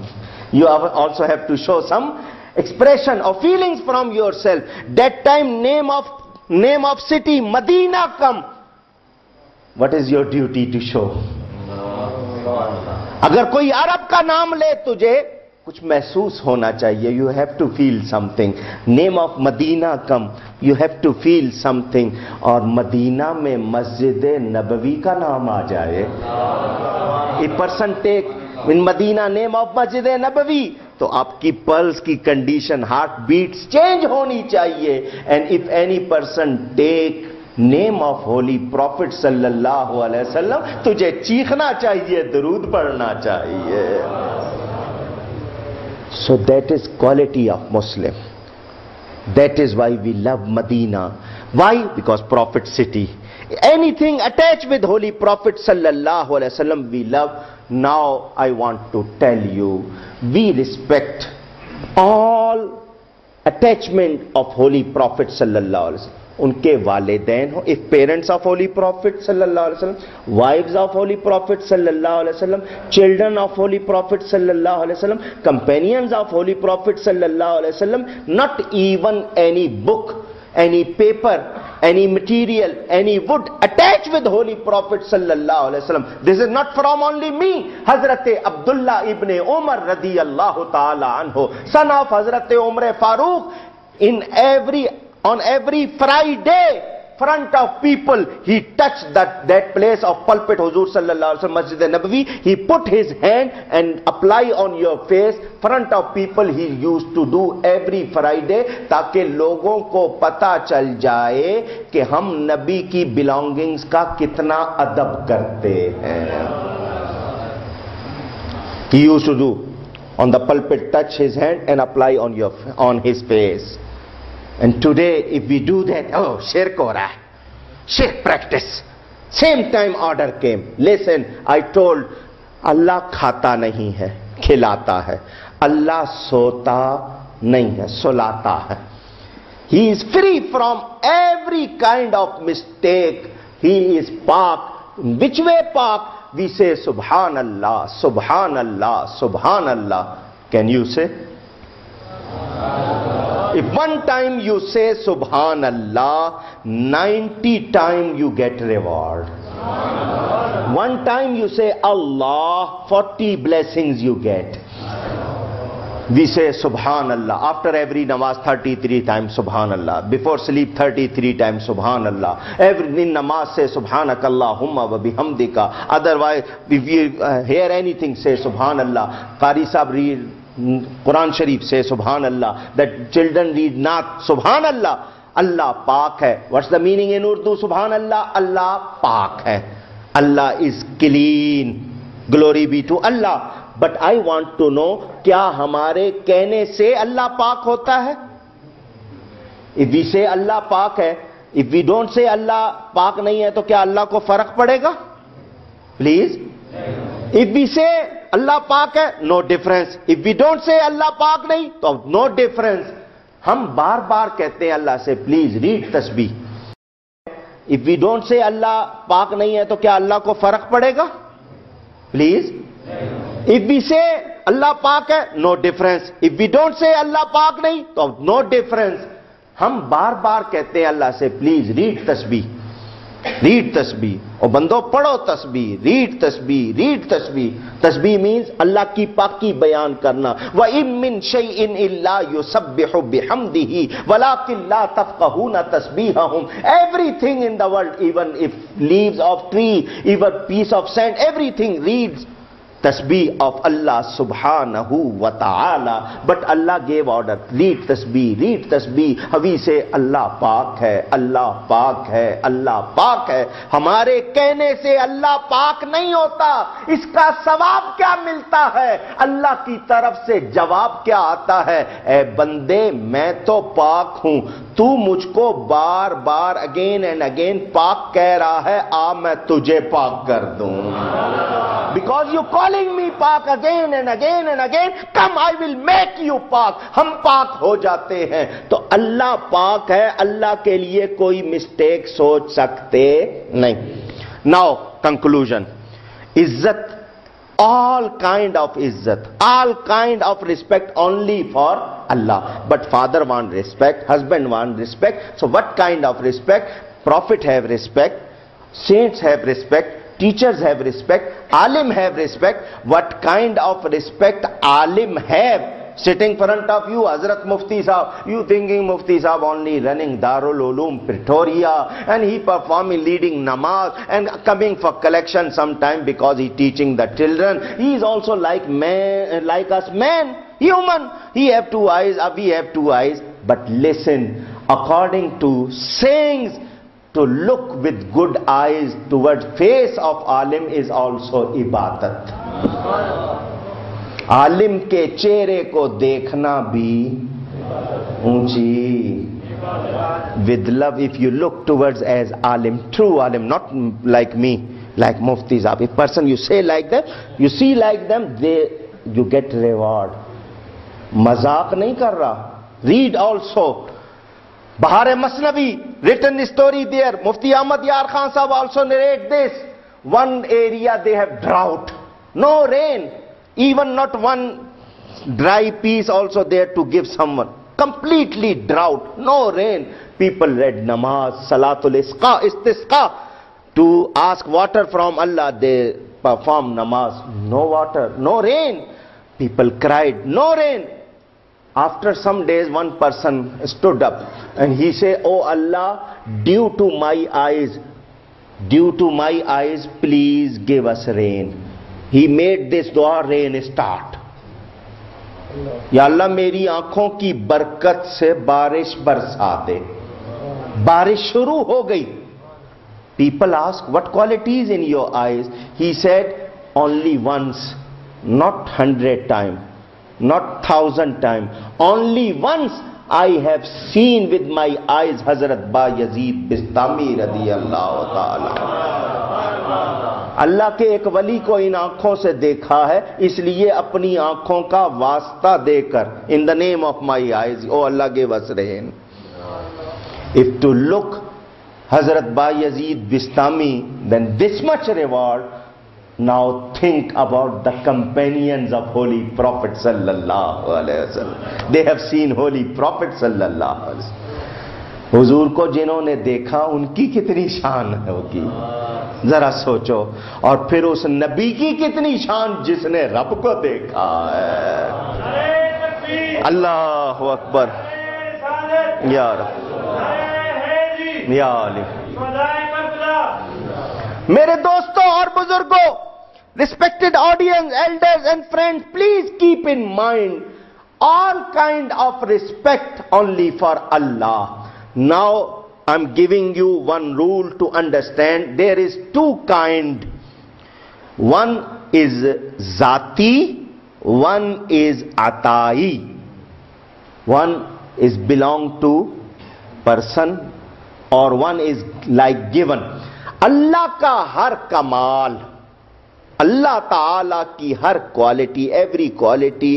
you also have to show some expression or feelings from yourself. That time name of city Medina come. What is your duty to show? अगर कोई अरब का नाम ले तुझे कुछ महसूस होना चाहिए. You have to feel something. Name of Medina come, you have to feel something. और मदीना में मस्जिद नबवी का नाम आ जाए, a person take in Medina name of Masjid Nabawi, तो आपकी पल्स की कंडीशन, हार्ट बीट्स चेंज होनी चाहिए. And if any person take name of holy prophet सल्लल्लाहु अलैहि वसल्लम, तुझे चीखना चाहिए, दरूद पढ़ना चाहिए. So that is quality of Muslim. That is why we love Medina. Why? Because prophet city. Anything attached with Holy Prophet sallallahu alaihi wasallam we love. Now I want to tell you, we respect all attachment of Holy Prophet sallallahu alaihi wasallam. उनके वालिदैन हो, if parents of Holy Prophet sallallahu alaihi wasallam, wives of Holy Prophet sallallahu alaihi wasallam, children of Holy Prophet sallallahu alaihi wasallam, companions of Holy Prophet sallallahu alaihi wasallam, not even any book, any paper, any material, any wood attached with Holy Prophet sallallahu alaihi wasallam. This is not from only me. Hazrat Abdullah ibn Umar radiyallahu ta'ala anhu, son of Hazrat Umar Farooq, on every Friday, front of people, he touched that place of pulpit Huzur sallallahu alaihi wasallam, Masjid Nabawi. He put his hand and apply on your face. Front of people he used to do every Friday, ताकि लोगों को पता चल जाए कि हम नबी की belongings का कितना अदब करते हैं. He used to do on the pulpit, touch his hand and apply on his face. And today, if we do that, oh, shirk ho raha hai. Shirk practice. Same time order came. Listen, I told, Allah khata nahi hai, khilata hai. Allah sota nahi hai, sulata hai. He is free from every kind of mistake. He is pak. Which way pak? We say Subhanallah, Subhanallah, Subhanallah. Can you say? If one time you say Subhanallah, 90 times you get reward. One time you say Allah, 40 blessings you get. We say Subhanallah. After every namaz 33 times Subhanallah. Before sleep 33 times Subhanallah. Every in namaz say Subhanakallahumma wa bihamdika. Otherwise, if you hear anything, say Subhanallah. Qari Sahib read Quran Sharif, say Subhanallah. That children read Naat, Subhanallah. अल्लाह पाक है. What's the meaning in Urdu? Subhan Allah, अल्लाह पाक है. Allah is clean. Glory be to Allah. But I want to know, क्या हमारे कहने से Allah पाक होता है? If we say अल्लाह पाक है, if we don't say अल्लाह पाक नहीं है, तो क्या अल्लाह को फर्क पड़ेगा? Please. If we say अल्लाह पाक है, no difference. If we don't say अल्लाह पाक नहीं, तो no difference. हम बार बार कहते हैं अल्लाह से, प्लीज रीड तस्बीह. If we don't say Allah पाक नहीं है, तो क्या अल्लाह को फर्क पड़ेगा? प्लीज. इफ वी से अल्लाह पाक है, no difference. If we don't say Allah पाक नहीं, तो नो डिफरेंस. हम बार बार कहते हैं अल्लाह से, प्लीज रीड तस्बीह, रीड तस्बीह. और बंदो पढ़ो तस्बीह, रीड तस्बीह, रीड तस्बीह. तस्बीह मीन्स अल्लाह की पाकी बयान करना. व इम मिन शैइन इल्ला युसब्बिहु बिहम्दिही वलाकिन ला तफक़हूना तस्बीहहुम. Everything in the world, even if leaves of tree, even piece of sand, everything reads tasbih of Allah subhanahu wa ta'ala. But Allah gave order, read tasbih, read tasbih. We say Allah पाक है, Allah पाक है, Allah पाक है. हमारे कहने से Allah पाक नहीं होता. इसका सवाब क्या मिलता है? अल्लाह की तरफ से जवाब क्या आता है? ए बंदे, मैं तो पाक हूं, तू मुझको बार बार अगेन एंड अगेन पाक कह रहा है, आ मैं तुझे पाक कर दूं. Because you calling me पाक again and again and again, come I will make you पाक. हम पाक हो जाते हैं. तो अल्लाह पाक है, अल्लाह के लिए कोई मिस्टेक सोच सकते नहीं. Now conclusion. इज्जत, all kind of izzat, all kind of respect only for Allah. But father want respect, husband want respect. So what kind of respect? Prophet have respect, saints have respect, teachers have respect, alim have respect. What kind of respect alim have? Sitting in front of you, Hazrat Mufti Sahab, you thinking Mufti Sahab only running Darul Uloom Pretoria, and he performing, leading namaz and coming for collection sometime because he teaching the children. He is also like man, like us, man, human. He have two eyes, we have two eyes. But listen, according to sayings, to look with good eyes towards face of alim is also ibadat. आलिम के चेहरे को देखना भी ऊंची. With love, if you look towards as alim, true alim, not like me, like muftis. If person you say like them, you see like them, you get reward. मजाक नहीं कर रहा. Read also. Bahar Masnavi, written story there. Mufti Ahmad Yar Khan Sahab also narrate this. One area they have drought, no rain. Even not one dry piece also there to give someone. Completely drought, no rain. People read namaz, salatul istisqa, to ask water from Allah. They perform namaz. No water, no rain. People cried, no rain. After some days, one person stood up and he said, oh Allah, due to my eyes, please give us rain. He made this dua, rain start. Ya Allah, मेरी आंखों की बरकत से बारिश बरसा दे. बारिश शुरू हो गई. People ask, what qualities in your eyes? He said, only once, not 100 times, not 1,000 times. Only once I have seen with my eyes Hazrat Ba Yazid Bistami radiyallahu ta'ala. अल्लाह के एक वली को इन आंखों से देखा है, इसलिए अपनी आंखों का वास्ता देकर, in the name of my eyes, oh Allah give us rain. If to look Hazrat Ba Yazid Bistami, then this much reward. Now think about the companions of Holy Prophet sallallahu alaihi wasallam. They have seen Holy Prophet sallallahu alaihi wasallam. हुजूर को जिन्होंने देखा, उनकी कितनी शान होगी, जरा सोचो. और फिर उस नबी की कितनी शान जिसने रब को देखा है. अल्लाहु अकबर. या रब, या अली. मेरे दोस्तों और बुजुर्गों, respected audience, elders and friends, please keep in mind all kind of respect only for Allah. Now I'm giving you one rule to understand. There is two kind. One is zati, one is atai. One is belong to person और one is like given. अल्लाह का हर कमाल, अल्लाह ताला की हर quality,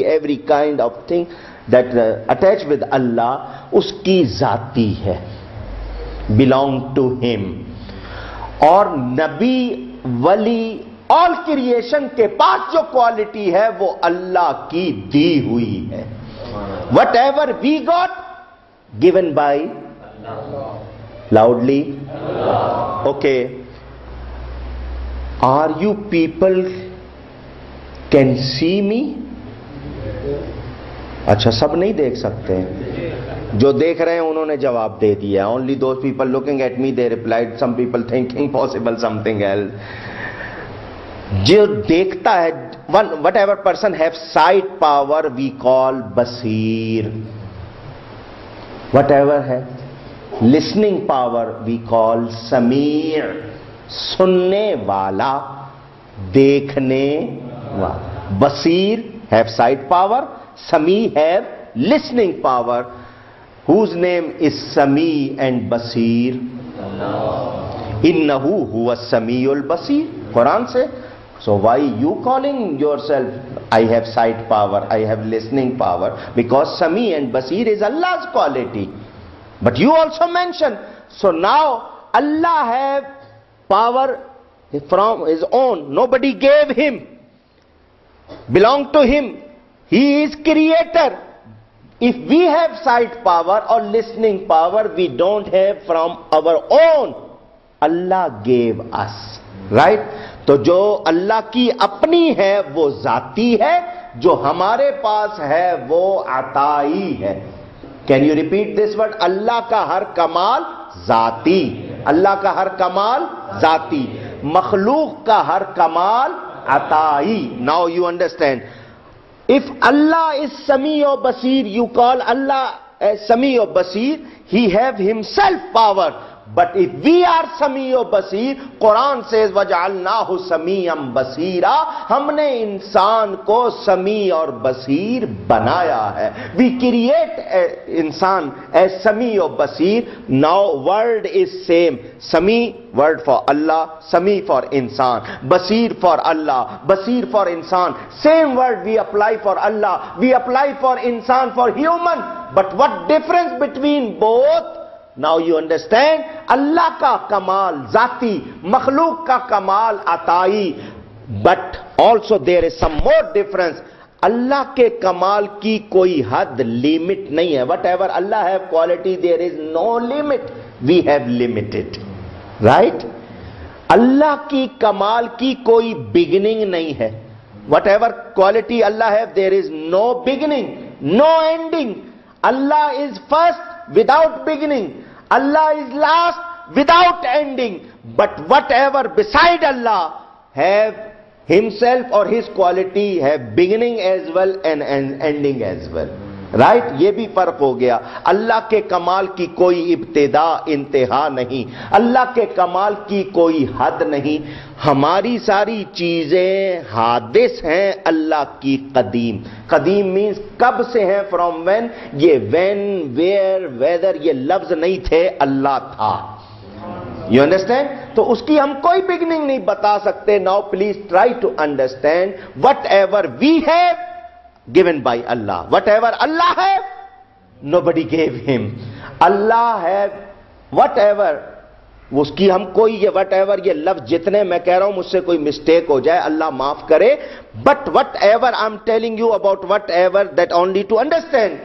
every kind of thing that attached with Allah, उसकी जाती है, belong to him. और नबी, वली, ऑल क्रिएशन के पास जो क्वालिटी है वो अल्लाह की दी हुई है. Whatever we got, given by Allah. Loudly. Allah. Okay. Are you people can see me? अच्छा, सब नहीं देख सकते हैं. जो देख रहे हैं उन्होंने जवाब दे दिया. Only those people looking at me, they replied. Some people thinking possible something else. जो देखता है, whatever person have sight power we call basir. Whatever है listening power we call samir. सुनने वाला, देखने वाला. basir have sight power, sami have listening power. Whose name is Sami and Basir? Innahu huwa Samiul Basir. Quran says. So why you calling yourself, I have sight power, I have listening power? Because Sami and Basir is Allah's quality. But you also mention. So now Allah have power from his own. Nobody gave him. Belong to him. He is creator. If we have sight power or listening power, we don't have from our own. Allah gave us. Right? तो जो अल्लाह की अपनी है वो जाती है, जो हमारे पास है वो अताई है. Can you repeat this word? Allah का हर कमाल जाती, अल्लाह का हर कमाल जाती, मखलूक का हर कमाल अताई. Now you understand. If Allah is समी और बसीर, यू कॉल अल्लाह समी और बसीर, he have himself power. But if we are Sami or Basir, Quran says वजअलनाहु समीअम बसीरा, हमने इंसान को समी और बसीर बनाया है. We create इंसान as Sami or Basir. Now word is same. Sami word for Allah, Sami for insan, Basir for Allah, Basir for insan. Same word we apply for Allah, we apply for insan, for human. But what difference between both? Now you understand. Allah ka kamal zati, makhluk ka kamal atai. But also there is some more difference. Allah ke kamal ki koi had limit nahi hai. Whatever Allah have quality, there is no limit. We have limited. Right? Allah ki kamal ki koi beginning nahi hai. Whatever quality Allah have, there is no beginning, no ending. Allah is first without beginning. Allah is last without ending. But whatever beside Allah have himself or his quality have beginning as well and ending as well. Right? ये भी फर्क हो गया. अल्लाह के कमाल की कोई इब्तिदा इंतहा नहीं, अल्लाह के कमाल की कोई हद नहीं. हमारी सारी चीजें हादिस हैं अल्लाह की कदीम. कदीम मीन्स कब से हैं, फ्रॉम व्हेन. ये व्हेन, वेयर, वेदर ये लफ्ज नहीं थे, अल्लाह था. You understand? तो उसकी हम कोई बिगनिंग नहीं बता सकते. Now please try to understand. Whatever we have given by Allah. Whatever Allah have, nobody gave him. Allah have whatever, उसकी हम कोई ये whatever ये लफ्ज जितने मैं कह रहा हूं, मुझसे कोई मिस्टेक हो जाए अल्लाह माफ करे. But whatever I'm telling you about whatever, that only to understand.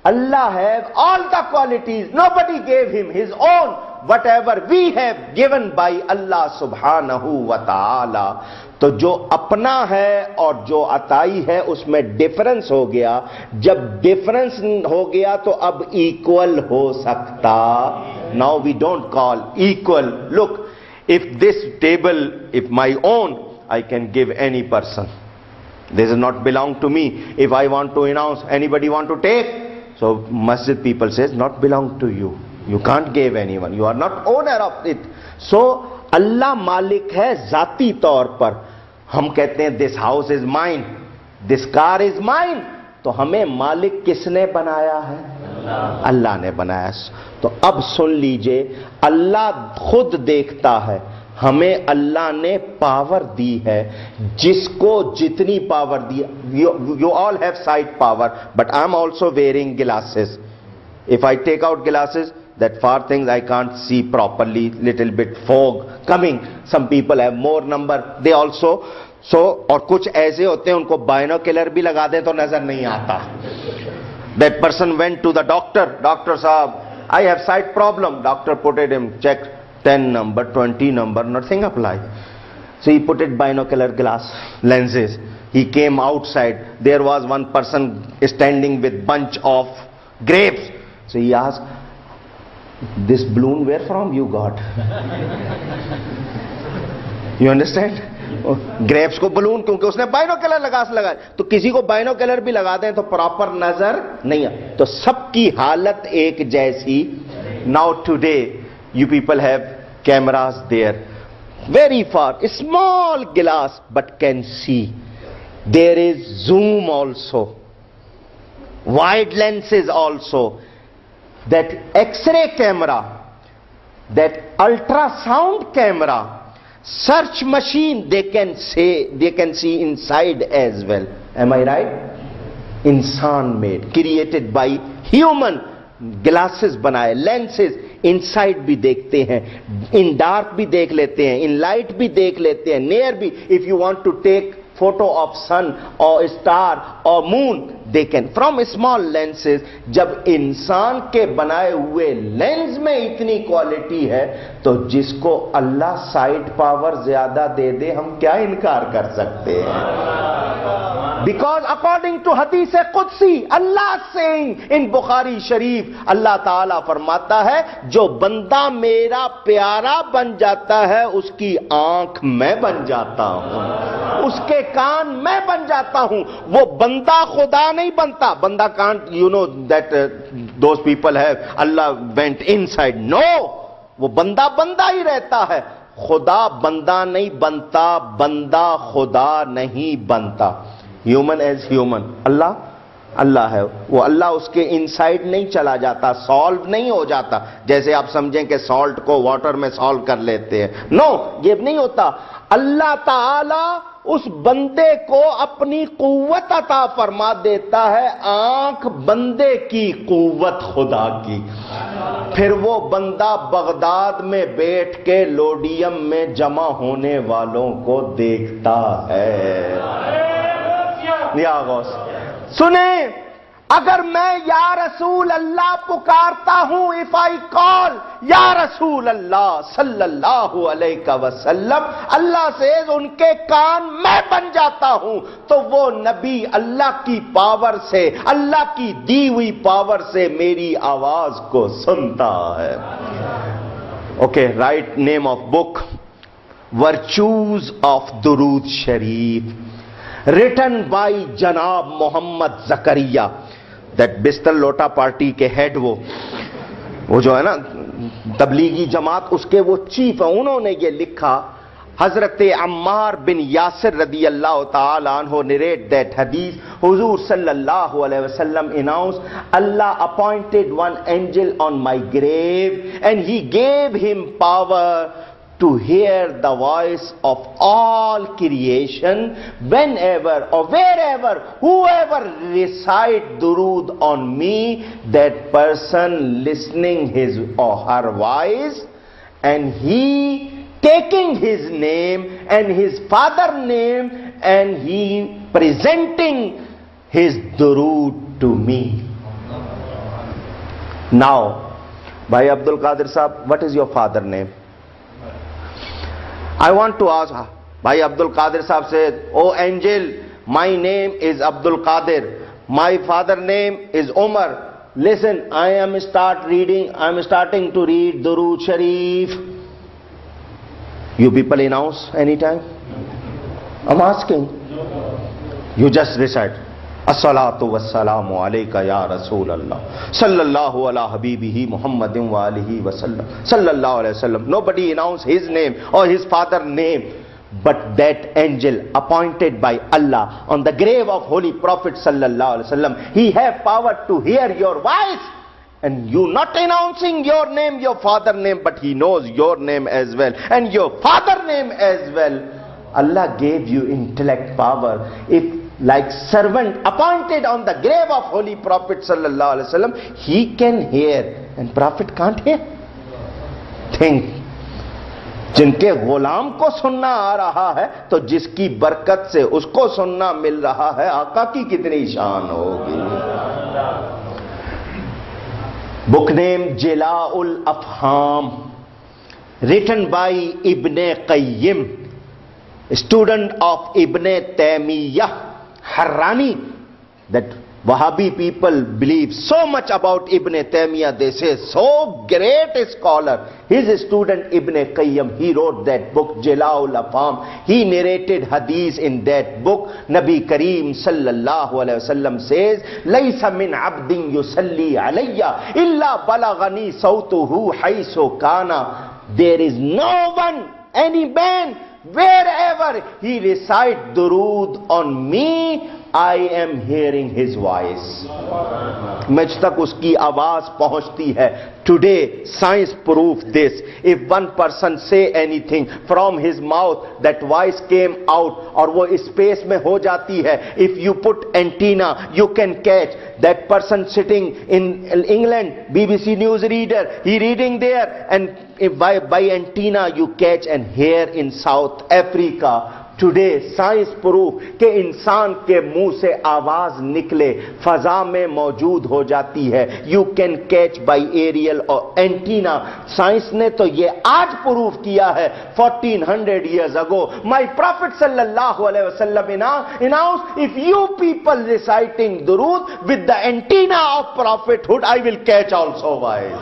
Allah have all the qualities. Nobody gave him his own. Whatever we have given by Allah subhanahu wa ta'ala. तो जो अपना है और जो अताई है उसमें डिफरेंस हो गया. जब डिफरेंस हो गया तो अब इक्वल हो सकता. Now we don't call equal. Look, if this table, if my own, I can give any person. This is not belong to me. If I want to announce, anybody want to take, so masjid people says not belong to you. You can't give anyone. You are not owner of it. So अल्लाह मालिक है जाती तौर पर. हम कहते हैं this house is mine, this car is mine. तो हमें मालिक किसने बनाया है? अल्लाह ने बनाया. तो अब सुन लीजिए, अल्लाह खुद देखता है. हमें अल्लाह ने पावर दी है. जिसको जितनी पावर दी, you all have sight power, but I am also wearing glasses. If I take out glasses, that far things I can't see properly, little bit fog coming. Some people have more number, they also. So, और कुछ ऐसे होते हैं उनको binocular भी लगा दें तो नजर नहीं आता. That person went to the doctor. Doctor साहब, I have sight problem. Doctor put it in, check 10 number, 20 number, nothing apply. So he put it binocular glass lenses. He came outside. There was one person standing with bunch of grapes. So he asked, this balloon where from you got? You understand? Grapes को balloon, क्योंकि उसने binocular लगाया. तो किसी को binocular भी लगा दें तो प्रॉपर नजर नहीं है. तो सबकी हालत एक जैसी. Now today you people have cameras there, very far, small glass but can see. There is zoom also, wide lenses also. That X-ray camera, that ultrasound camera, search machine, they can see inside as well. Am I right? Insan made, created by human. Glasses बनाए, lenses, inside भी देखते हैं, in dark भी देख लेते हैं, in light भी देख लेते हैं, near भी. If you want to take photo of sun or star or moon, they can. From small lenses. जब इंसान के बनाए हुए लेंस में इतनी क्वालिटी है, तो जिसको अल्लाह साइट पावर ज्यादा दे दे, हम क्या इनकार कर सकते हैं? Because according to हदीस कुदसी, अल्लाह saying in बुखारी शरीफ, अल्लाह ताला फरमाता है, जो बंदा मेरा प्यारा बन जाता है, उसकी आंख मैं बन जाता हूं, उसके कान मैं बन जाता हूं. वो बंदा खुदा नहीं बनता. बंदा कांट, you know that those people have, Allah went inside. No, वो बंदा बंदा ही रहता है. खुदा बंदा नहीं बनता, बंदा खुदा नहीं बनता. Human as human. Allah Allah है. वो अल्लाह उसके इनसाइड नहीं चला जाता, सॉल्व नहीं हो जाता. जैसे आप समझें कि सॉल्ट को वाटर में सॉल्व कर लेते हैं. नो, ये नहीं होता. अल्लाह ताला उस बंदे को अपनी कुव्वत अता फरमा देता है, आंख बंदे की, कुव्वत खुदा की. फिर वो बंदा बगदाद में बैठ के लोडियम में जमा होने वालों को देखता है. या गौस सुने, अगर मैं या रसूल अल्लाह पुकारता हूं, इफ आई कॉल या रसूल अल्लाह सल्लल्लाहु अलैहि वसल्लम, अल्लाह से उनके कान मैं बन जाता हूं. तो वो नबी अल्लाह की पावर से, अल्लाह की दी हुई पावर से मेरी आवाज को सुनता है. Okay, write name of book, virtues of दुरूद शरीफ, रिटन बाई जनाब मोहम्मद जकरिया. दैट बिस्तर लोटा पार्टी के हेड, वो जो है ना तबलीगी जमात, उसके वो चीफ है. उन्होंने ये लिखा. हजरत अम्मार बिन यासिर रदी अल्लाह ताला अन्हु narrate that hadith. हुजूर सल्लल्लाहु अलैहि वसल्लम announced, Allah appointed one angel on my grave and he gave him power to hear the voice of all creation whenever or wherever, whoever recite durood on me, that person listening his or her voice, and he taking his name and his father name, and he presenting his durood to me. Now, Bhai Abdul Qadir Sahab, what is your father name? I want to ask. Bhai Abdul Qadir Sahab said, "Oh angel, my name is Abdul Qadir. My father name is Umar. Listen, I am starting to read Durood Sharif." You people announce anytime? I'm asking. You just recite. अस्सलातु वस्सलामु अलैका या रसूल अल्लाह सल्लल्लाहु अला हबीबिही मुहम्मदिन व आलिहि वसल्लम सल्लल्लाहु अलैहि वसल्लम. Nobody announced his name or his father's name, but that angel appointed by Allah on the grave of Holy Prophet sallallahu alaihi wasallam, he have power to hear your voice. And you not announcing your name, your father name, but he knows your name as well and your father name as well. Allah gave you intellect power. If like servant appointed on the grave of Holy Prophet sallallahu alaihi wasallam, he can hear and Prophet can't hear. Think. जिनके गुलाम को सुनना आ रहा है तो जिसकी बरकत से उसको सुनना मिल रहा है, आका की कितनी शान होगी. Book name Jila'ul Afham, written by Ibn Qayyim, student of Ibn Taymiyyah, Harrani. That Wahhabi people believe so much about Ibn Taymiyyah. They say so great a scholar. His student Ibn Qayyim, he wrote that book Jila'ul Afham. He narrated hadith in that book. Nabi Kareem sallallahu alaihi wasallam says, "Laysa min abdin yusalli alayya illa balagani sautuhu haythu kana." There is no one, any man, wherever he recite durood on me, I am hearing his voice. मुझ तक उसकी आवाज पहुंचती है. Today science proof this. If one person say anything from his mouth, that voice came out और वो space में हो जाती है. If you put antenna, you can catch that person sitting in England, BBC news reader, he reading there, and if by antenna you catch and hear in South Africa. Today science proof कि इंसान के मुंह से आवाज निकले फजा में मौजूद हो जाती है. You can catch by aerial or antenna. Science ने तो ये आज प्रूफ किया है. 1400 years ago my Prophet sallallahu alaihi wasallam announced, if you people reciting durood with the antenna of prophethood, I will catch also voice.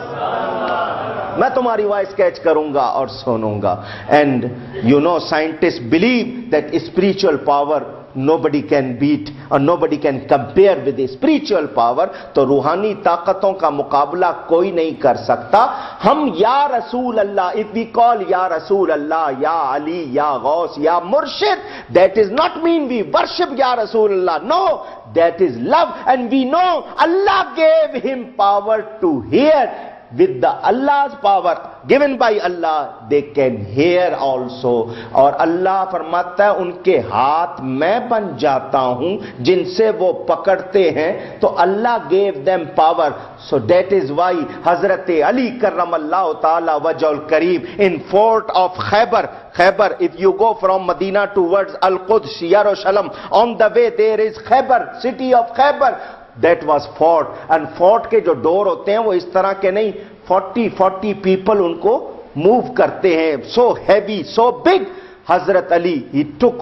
मैं तुम्हारी voice catch करूंगा और सुनूंगा. And you know, scientists believe that spiritual power nobody can beat or nobody can compare with the spiritual power. तो रूहानी ताकतों का मुकाबला कोई नहीं कर सकता. हम या रसूल अल्लाह, if we call या रसूल अल्लाह, या अली, या गौस, या मुर्शिद, that is not mean we worship या रसूल अल्लाह. No, that is love, and we know Allah gave him power to hear. With the Allah's power given by Allah, they can hear also. और अल्लाह फरमाता है उनके हाथ मैं बन जाता हूं जिनसे वो पकड़ते हैं. तो अल्लाह gave them power. So that is why Hazrat Ali karramallahu ta'ala wajhul kareem in fort of Khaybar, if you go from Medina towards Al-Quds, Jerusalem, on the way there is Khaybar, city of Khaybar. That was fort. And fort के जो door होते हैं वो इस तरह के नहीं, 40 people उनको मूव करते हैं. So heavy, so big. Hazrat Ali, he took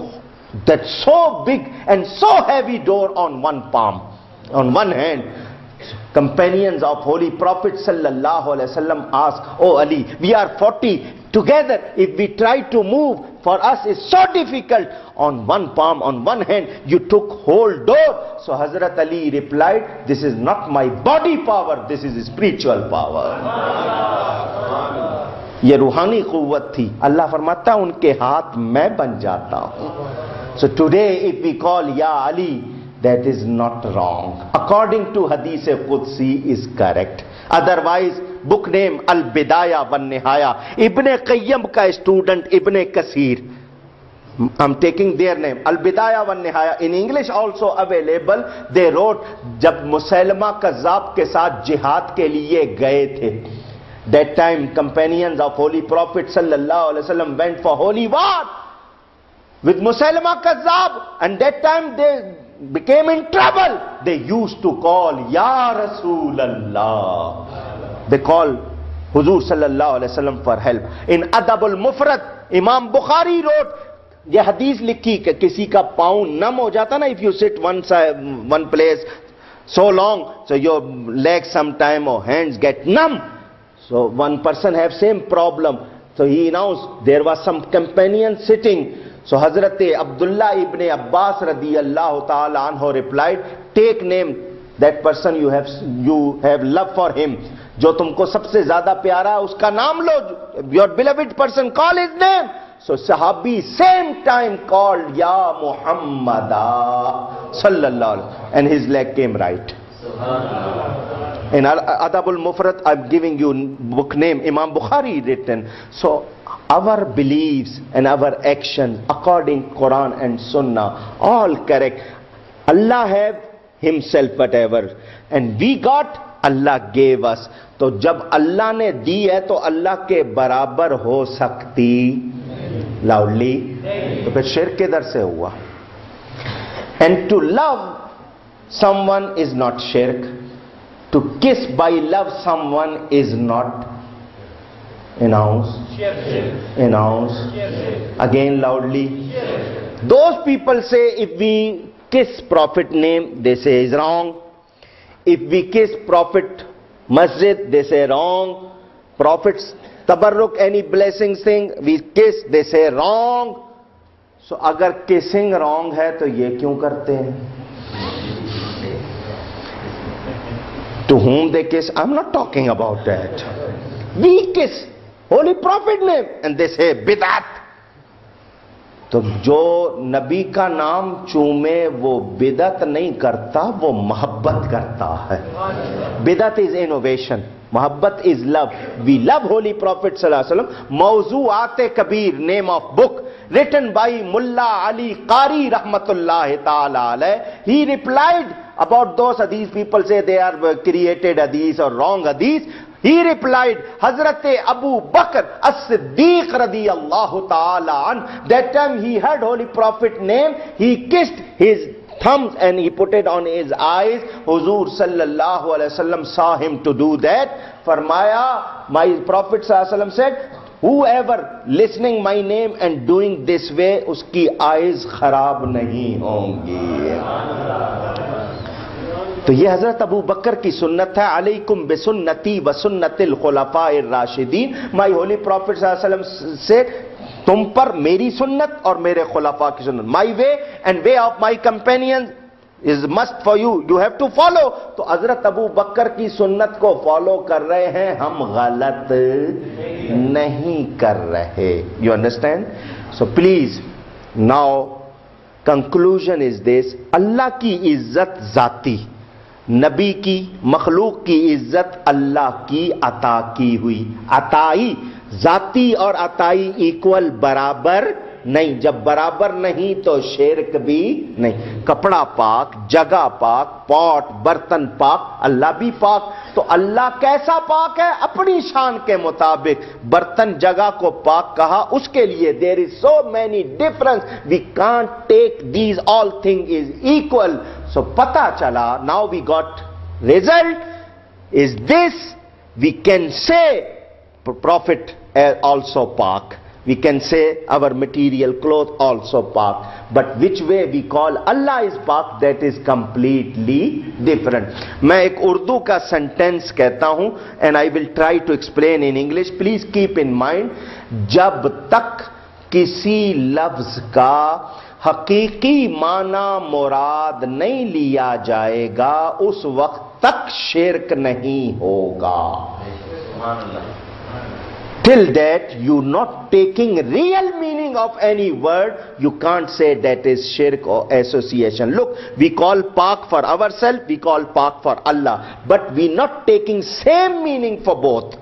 that so big and so heavy door on one palm, on one hand. Companions of Holy Prophet sallallahu alaihi wasallam asked, "Oh Ali, we are 40 together. If we try to move, for us is so difficult. On one palm, on one hand, you took whole door." So Hazrat Ali replied, "This is not my body power, this is spiritual power." ये रूहानी कुव्वत थी. अल्लाह फरमाता है उनके हाथ मैं बन जाता हूं. So today if we call Ya Ali, that is not wrong. According to Hadith Qudsi is correct. Otherwise, book name Al-Bidaya wa Nihaya, Ibn Qayyim ka student Ibn Kasir, I'm taking their name, Al-Bidaya wa Nihaya, in English also available. They wrote, जब Musaylima कज़्ज़ाब के साथ जिहाद के लिए गए थे, that time companions of Holy Prophet sallallahu alaihi wasallam went for holy war with Musaylama Kazzab, and that time they became in trouble. They used to call Ya Rasulallah. They call Huzur sallallahu alaihi wasallam for help. In Adabul Mufrad, Imam Bukhari wrote, ये हदीस लिखी कि किसी का पाँव नम हो जाता ना, if you sit one place so long, so your legs sometime or hands get numb. So one person have same problem. So he announced there was some companion sitting. So Hazrat Abdullah ibn Abbas radiyallahu ta'ala anhu replied, take name that person you have love for him, जो तुमको सबसे ज्यादा प्यारा है उसका नाम लो, your beloved person, call his name. So Sahabi same time called Ya Muhammada sallallahu alaihi wasallam, and his leg came right. In Adabul Mufrad, I'm giving you book name, Imam Bukhari written. So our beliefs and our actions according Quran and Sunnah all correct. Allah have himself whatever, and we got, Allah gave us. तो जब अल्लाह ने दी है तो अल्लाह के बराबर हो सकती loudly, तो फिर शिर्क किधर से हुआ? And to love someone is not शिर्क, to kiss by love someone is not announce again loudly. Those people say if we kiss prophet name they say is wrong, if we kiss prophet masjid they say wrong, prophets tabarruk any blessings thing we kiss they say wrong. So agar kissing wrong hai to ye kyun karte hain? To whom they kiss, I'm not talking about that. We kiss holy prophet name and they say bidat. तो जो नबी का नाम चूमे वो बिदत नहीं करता, वो मोहब्बत करता है. बिदत इज इनोवेशन, मोहब्बत is love. We love holy prophet सल्लल्लाहु अलैहि वसल्लम. मौज़ूआत कबीर, name of book written by Mulla Ali Qari rahmatullahi ta'ala alayh. He replied about those hadith people say they are created hadith or wrong hadith. He replied, Hazrat Abu Bakr as-Siddiq radiyallahu ta'ala an, that time he heard holy prophet name, he kissed his thumbs and he put it on his eyes. Huzur sallallahu alaihi wasallam saw him to do that. Farmaya, my prophet sallallahu alaihi wasallam said, whoever listening my name and doing this way, uski eyes खराब नहीं होंगी. तो ये हजरत अबू बकर की सुन्नत है. अलैकुम बिसुन्नती व सुन्नतिल खुलफाइर राशिदीन. माय होली प्रॉफिट सल्लल्लाहु अलैहि वसल्लम से तुम पर मेरी सुन्नत और मेरे खुलफा की सुन्नत, my way and way of my companions is must for you, you have to follow. तो हजरत अबू बकर की सुन्नत को फॉलो कर रहे हैं हम, गलत नहीं कर रहे. You understand? So please now conclusion is this, Allah की इज्जत जाती, नबी की, मखलूक की इज्जत अल्लाह की अता की हुई. अताई, जाती और अताई इक्वल, बराबर नहीं. जब बराबर नहीं तो शिर्क भी नहीं. कपड़ा पाक, जगह पाक, पॉट बर्तन पाक, अल्लाह भी पाक. तो अल्लाह कैसा पाक है? अपनी शान के मुताबिक. बर्तन जगह को पाक कहा, उसके लिए there is so many difference, we can't take these all thing is equal. So पता चला, now we got result is this, we can say prophet also पाक, we can say our material cloth also pak, but which way we call Allah is pak, that is completely different. मैं एक उर्दू का sentence कहता हूं and I will try to explain in English. Please keep in mind, जब तक किसी लफ्ज का हकीकी माना मुराद नहीं लिया जाएगा उस वक्त तक शिर्क नहीं होगा. Till that you not taking real meaning of any word, you can't say that is shirk or association. Look, we call pak for ourselves, we call pak for Allah, but we not taking same meaning for both.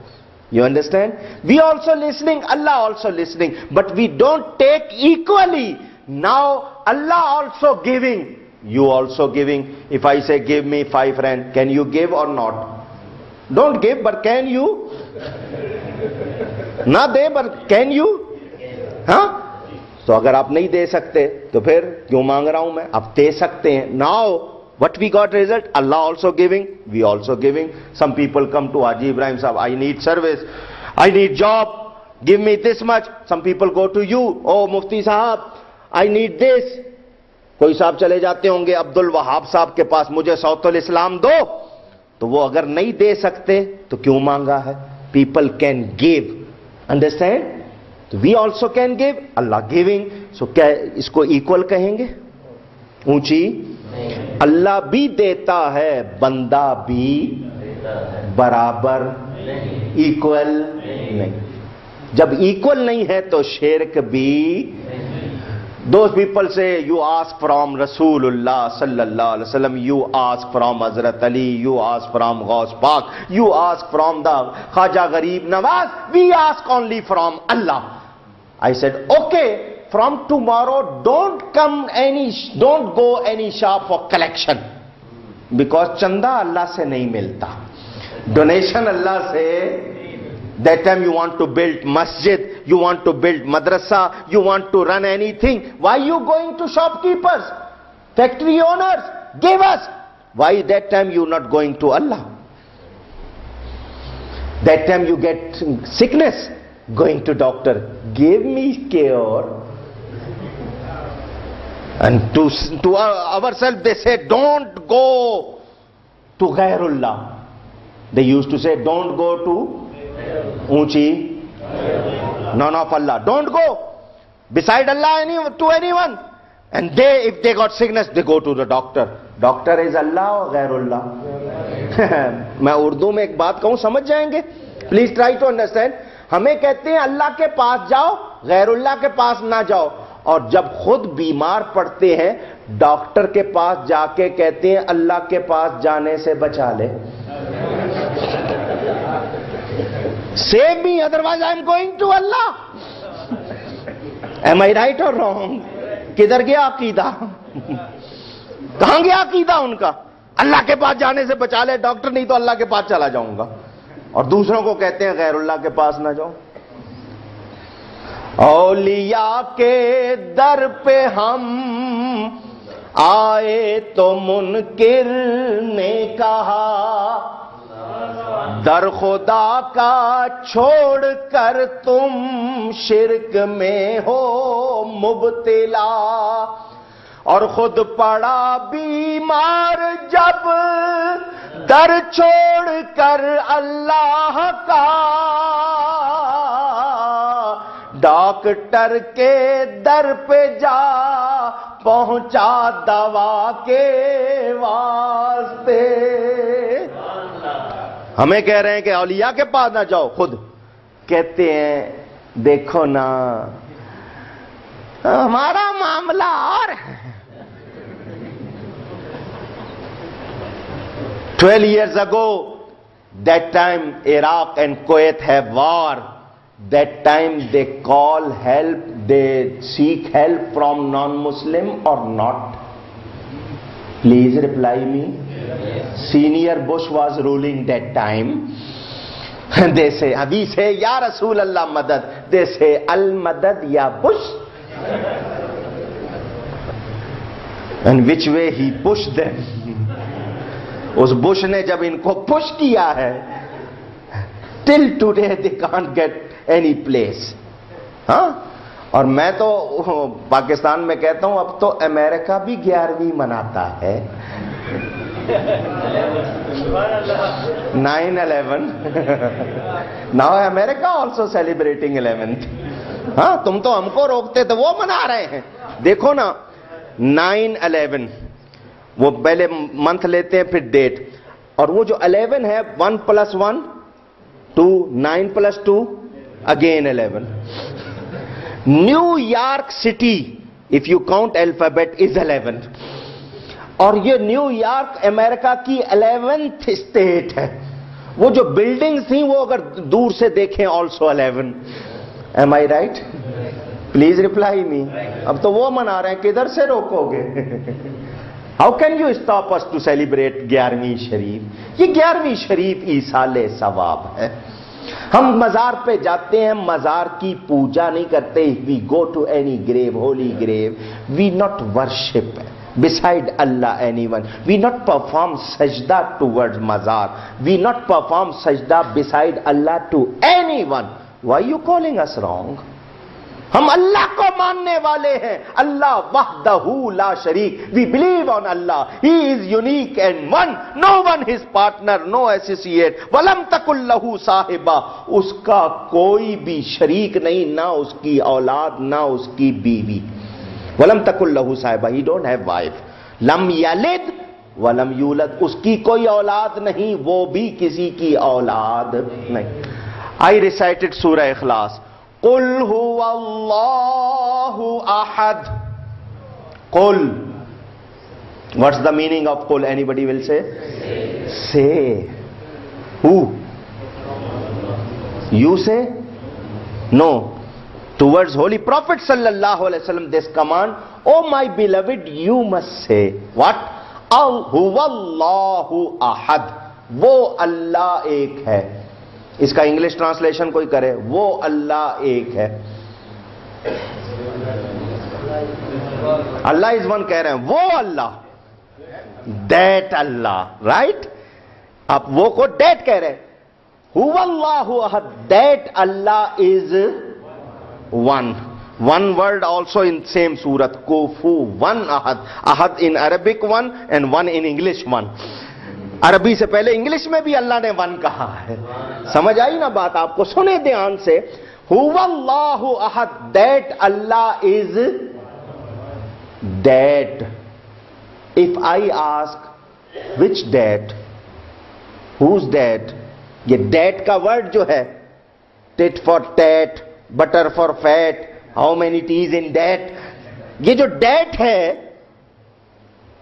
You understand? We also listening, Allah also listening, but we don't take equally. Now Allah also giving, you also giving. If I say give me 5 rand, can you give or not? Don't give, but can you? ना दे, पर can you? हाँ, तो अगर आप नहीं दे सकते तो फिर क्यों मांग रहा हूं मैं? आप दे सकते हैं. Now what we got result, Allah also giving, we also giving. Some people come to Haji Ibrahim Sahab, I need service, I need job, give me this much. Some people go to you, oh Mufti Sahab, I need this. कोई साहब चले जाते होंगे अब्दुल वहाब साहब के पास, मुझे सौतुल इस्लाम दो. तो वो अगर नहीं दे सकते तो क्यों मांगा है? People can give. Understand? So we also can give, Allah giving. So क्या इसको इक्वल कहेंगे? ऊंची अल्लाह भी देता है, बंदा भी बराबर इक्वल नहीं। जब इक्वल नहीं है तो शिर्क भी। Those people say you ask from Rasulullah sallallahu alaihi wasallam, you ask from Hazrat Ali, you ask from Ghaus Pak, you ask from the Khaja Garib Nawaz, we ask only from Allah. I said okay, from tomorrow don't go any shop for collection, because chanda Allah se nahi milta, donation Allah se. That time you want to build masjid, you want to build madrasa, you want to run anything. Why you going to shopkeepers, factory owners? Give us. Why that time you not going to Allah? That time you get sickness, going to doctor. Give me cure. And to ourselves they say don't go to Ghairullah. They used to say don't go to Unchi, none of Allah. Don't go beside Allah to anyone. And if they got sickness, they go to the doctor. Doctor is Allah or Ghairullah? मैं उर्दू में एक बात कहूं, समझ जाएंगे? Please try to understand. हमें कहते हैं अल्लाह के पास जाओ, गैरुल्लाह के पास ना जाओ। और जब खुद बीमार पड़ते हैं, डॉक्टर के पास जाके कहते हैं अल्लाह के पास जाने से बचा ले। Save me, otherwise I am going to Allah. Am I right or wrong? किधर गया अकीदा? कहां गया अकीदा उनका? अल्लाह के पास जाने से बचा ले डॉक्टर, नहीं तो अल्लाह के पास चला जाऊंगा। और दूसरों को कहते हैं गैरुल्लाह के पास ना जाओ। औलिया के दर पे हम आए तो मुनकिर ने कहा, दर खुदा का छोड़ कर तुम शिरक में हो मुब्तिला। और खुद पड़ा बीमार जब दर छोड़ कर अल्लाह का, डॉक्टर के दर पे जा पहुंचा दवा के वास्ते। हमें कह रहे हैं कि औलिया के पास ना जाओ, खुद कहते हैं देखो ना हमारा मामला और है। 12 years ago, that time Iraq and Kuwait have war. That time they call help, they seek help from non-Muslim or not? Please reply me. Senior Bush was ruling that time. They say, we say, Ya Rasul Allah Madad. They say, Al Madad Ya Bush. And which way he pushed them? उस Bush ने जब इनको push किया है, till today they can't get any place. हाँ? और मैं तो पाकिस्तान में कहता हूं अब तो अमेरिका भी 11वीं मनाता है। 9/11 now America also celebrating 11th. हाँ, तुम तो हमको रोकते थे, वो मना रहे हैं। देखो ना 9/11, वो पहले मंथ लेते हैं फिर डेट, और वो जो 11 है 1 + 1 2, 9 + 2 again 11. New York city if you count alphabet is 11, और ये न्यूयॉर्क अमेरिका की 11th स्टेट है। वो जो बिल्डिंग्स थी वो अगर दूर से देखें also 11। Am I right? Please reply me. अब तो वो मना रहे हैं, किधर से रोकोगे? How can you stop us to celebrate 11वीं शरीफ? ये 11वीं शरीफ ईसाले सवाब है। हम मजार पे जाते हैं, मजार की पूजा नहीं करते। We go to any grave, holy grave, we not worship beside Allah anyone. We not perform sajda towards mazar. We not perform sajda beside Allah to anyone. Why are you calling us wrong? हम अल्लाह को मानने वाले हैं। अल्लाह वहदहू ला शरीक। We believe on Allah. He is unique and one. No one his partner, no associate. वलम तकुल लहू साहिबा। उसका कोई भी शरीक नहीं, ना उसकी औलाद, ना उसकी बीवी। वलम तकुल लहू साहिबा। He don't have wife. लम यलिद वलम यूलद, उसकी कोई औलाद नहीं, वो भी किसी की औलाद नहीं। आई रिसाइटेड सूरह इखलास, कुल हुवल्लाहु अहद। कुल, व्हाट्स द मीनिंग ऑफ कुल? Anybody will say? से। Who? You say? No. Towards Holy Prophet sallallahu alaihi wasallam this command, oh my beloved, you must say what? Huwallahu ahad, वो अल्लाह एक है। इसका इंग्लिश ट्रांसलेशन कोई करे, वो Allah एक है। अल्लाह इज वन कह रहे हैं, वो अल्लाह, दैट अल्लाह, राइट? आप वो को दैट कह रहे हैं, हुवल्लाहु अहद, that Allah is one. One word also in same surat, Kufu, one ahad. Ahad in Arabic one and one in English one. अरबी से पहले इंग्लिश में भी अल्लाह ने वन कहा है। समझ आई ना बात? आपको सुने ध्यान से, हुवल्लाहु अहद, that Allah is that. If I ask which that, whose that, ये दैट का वर्ड जो है, tit for tat, butter for fat, how many Ts in that, ये जो दैट है,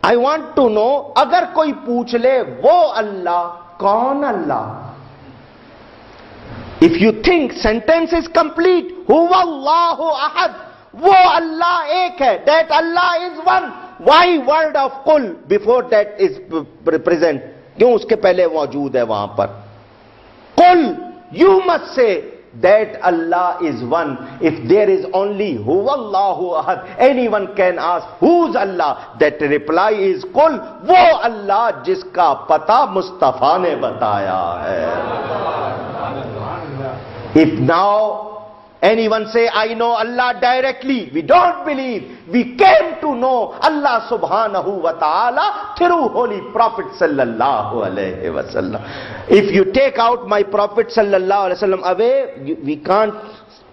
आई वॉन्ट टू नो, अगर कोई पूछ ले वो अल्लाह, कौन Allah? If you think sentence is complete, हुवल्लाहु अहद, वो अल्लाह एक है, that Allah is one. Why word of कुल बिफोर दैट इज प्रेजेंट? क्यों उसके पहले मौजूद है वहां पर? कुल, you must say that Allah is one. If there is only huwallahu ahad, anyone can ask who's Allah? That reply is kul, वो अल्लाह जिसका पता मुस्तफा ने बताया है। If now anyone say I know Allah directly, we don't believe. We came to know Allah subhanahu wa ta'ala through Holy Prophet sallallahu alaihi wasallam. If you take out my Prophet sallallahu alaihi wasallam away, we can't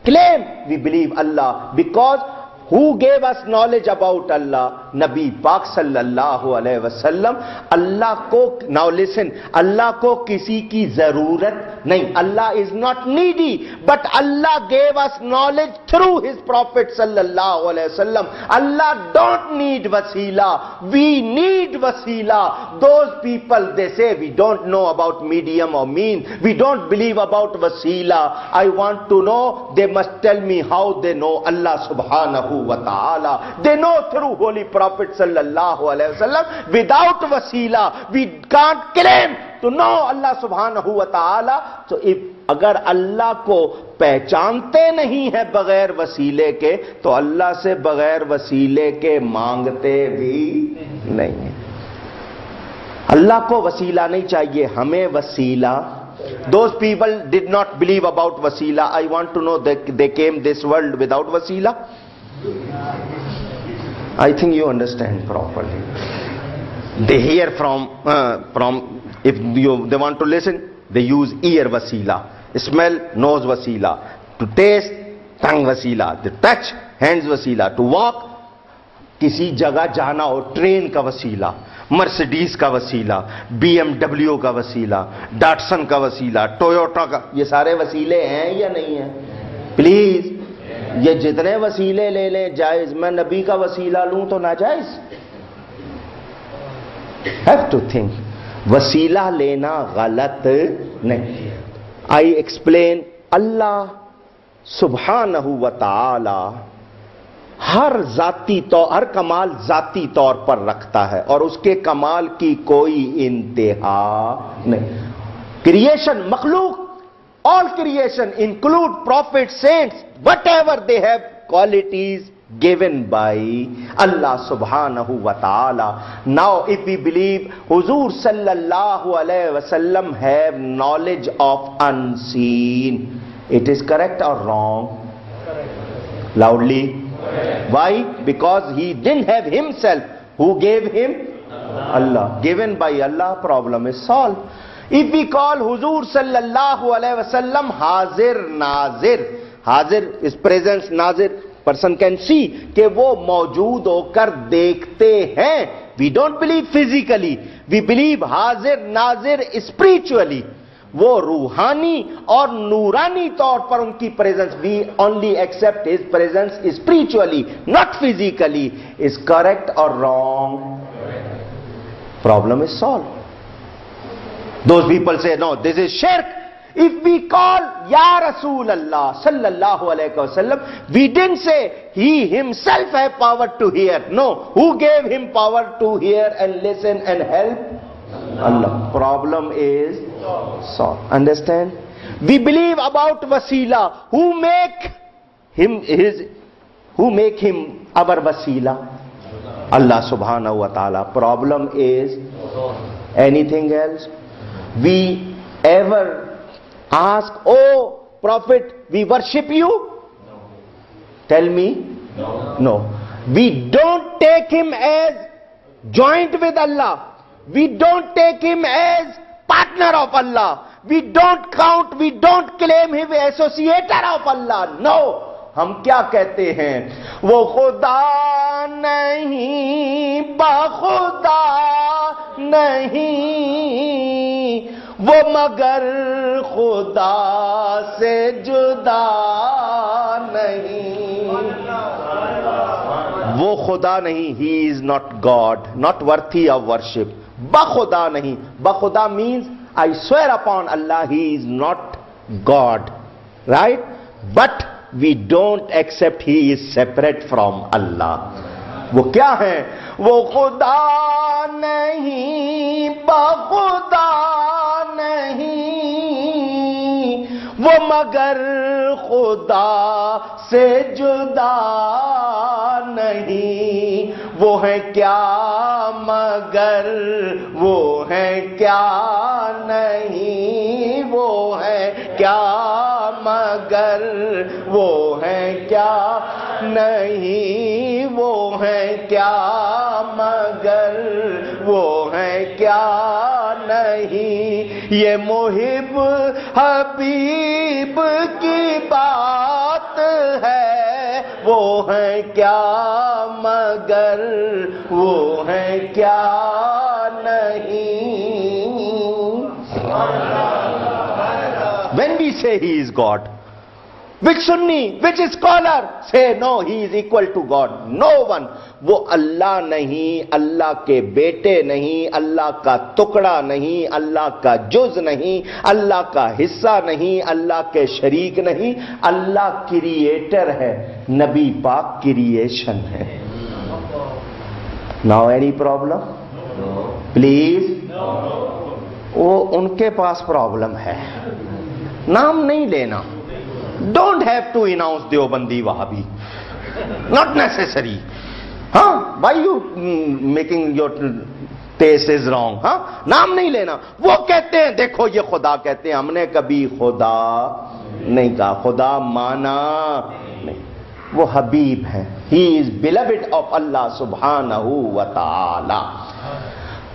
claim we believe Allah, because who gave us knowledge about Allah? Nabi Pak sallallahu alaihi wasallam. Allah को, now listen, Allah को किसी की जरूरत नहीं, Allah is not needy, but Allah gave us knowledge through His Prophet sallallahu alaihi wasallam. Allah don't need wasila, we need wasila. Those people, they say we don't know about medium or mean, we don't believe about wasila. I want to know, they must tell me how they know Allah subhanahu wa ta'ala. They know through Holy Prophet sallallahu alaihi wasallam. Without wasila, we can't claim to know Allah subhanahu wa ta'ala. So if अगर अल्लाह को पहचानते नहीं है बगैर वसीले के, तो अल्लाह से बगैर वसीले के मांगते भी नहीं है। अल्लाह को वसीला नहीं चाहिए, हमें वसीला। Those people did not believe about wasila. I want to know that they came this world without wasila. I think you understand properly. They hear from if they want to listen, they use ear wasila, smell nose wasila, to taste tongue wasila, to touch hands wasila, to walk किसी जगह जाना हो train का वसीला, Mercedes का वसीला, BMW का वसीला, डाटसन का वसीला, टोयोटा का, ये सारे वसीले हैं या नहीं है? प्लीज, ये जितने वसीले ले लें जायज, मैं नबी का वसीला लूं तो नाजायज? हैव टू थिंक, वसीला लेना गलत नहीं। आई एक्सप्लेन, अल्लाह सुब्हानहू व तआला हर हर कमाल जाती तौर पर रखता है और उसके कमाल की कोई इंतहा नहीं। क्रिएशन, मखलूक, all creation include prophets, saints, whatever they have qualities given by Allah subhanahu wa ta'ala. Now if we believe Huzur sallallahu alayhi wa sallam have knowledge of unseen, it is correct or wrong? Correct. Loudly. Correct. Why? Because he didn't have himself. Who gave him? Allah. Given by Allah, problem is solved. If we call Huzur sallallahu alayhi wa sallam Hazir Nazir, Hazir is presence, Nazir person can see, कि वो मौजूद होकर देखते हैं, We don't believe physically. We believe हाजिर नाजिर spiritually. वो रूहानी और नूरानी तौर पर उनकी presence, we only accept his presence spiritually, not physically. Is correct और wrong? Problem is solve. Those people say no, this is शिर्क. If we call Ya Rasul Allah sallallahu alaihi wasallam, we didn't say he himself had power to hear. No, who gave him power to hear and listen and help? Allah. Problem is solved. Understand? We believe about Wasila. Who make him our Wasila? Allah subhanahu wa ta'ala. Problem is anything else? We ever ask, oh Prophet, we worship you? Tell me. No. We don't take him as joint with Allah. We don't take him as partner of Allah. We don't count, we don't claim him associator of Allah. No. हम क्या कहते हैं? वो खुदा नहीं, बाखुदा नहीं, वो मगर खुदा से जुदा नहीं. वो खुदा नहीं, he is not God, not worthy of worship. Bakhuda nahi. Bakhuda means I swear upon Allah, he is not God. Right? But we don't accept he is separate from Allah. वो क्या है? वो खुदा नहीं, bakhuda नहीं, वो मगर खुदा से जुदा नहीं. वो है क्या मगर वो है क्या नहीं, वो है क्या मगर वो है क्या नहीं, वो है क्या मगर वो है क्या नहीं. ये मुहिब हबीब की बात है, वो है क्या मगर वो है क्या नहीं. When we say he is God, which Sunni, which scholar say no, he is equal to God? No one. वो अल्लाह नहीं, अल्लाह के बेटे नहीं, अल्लाह का टुकड़ा नहीं, अल्लाह का जुज नहीं, अल्लाह का हिस्सा नहीं, अल्लाह के शरीक नहीं. अल्लाह क्रिएटर है, नबी पाक क्रिएशन है. Now any problem? प्लीज. वो उनके पास प्रॉब्लम है. नाम नहीं लेना. Don't have to announce Deobandi Wahhabi. Not necessary. Huh? Why you making your taste is wrong? Huh? नाम नहीं लेना. वो कहते हैं, देखो ये खुदा कहते हैं, हमने कभी खुदा नहीं कहा, खुदा माना नहीं. वो हबीब है. He is beloved of Allah subhanahu wa ta'ala.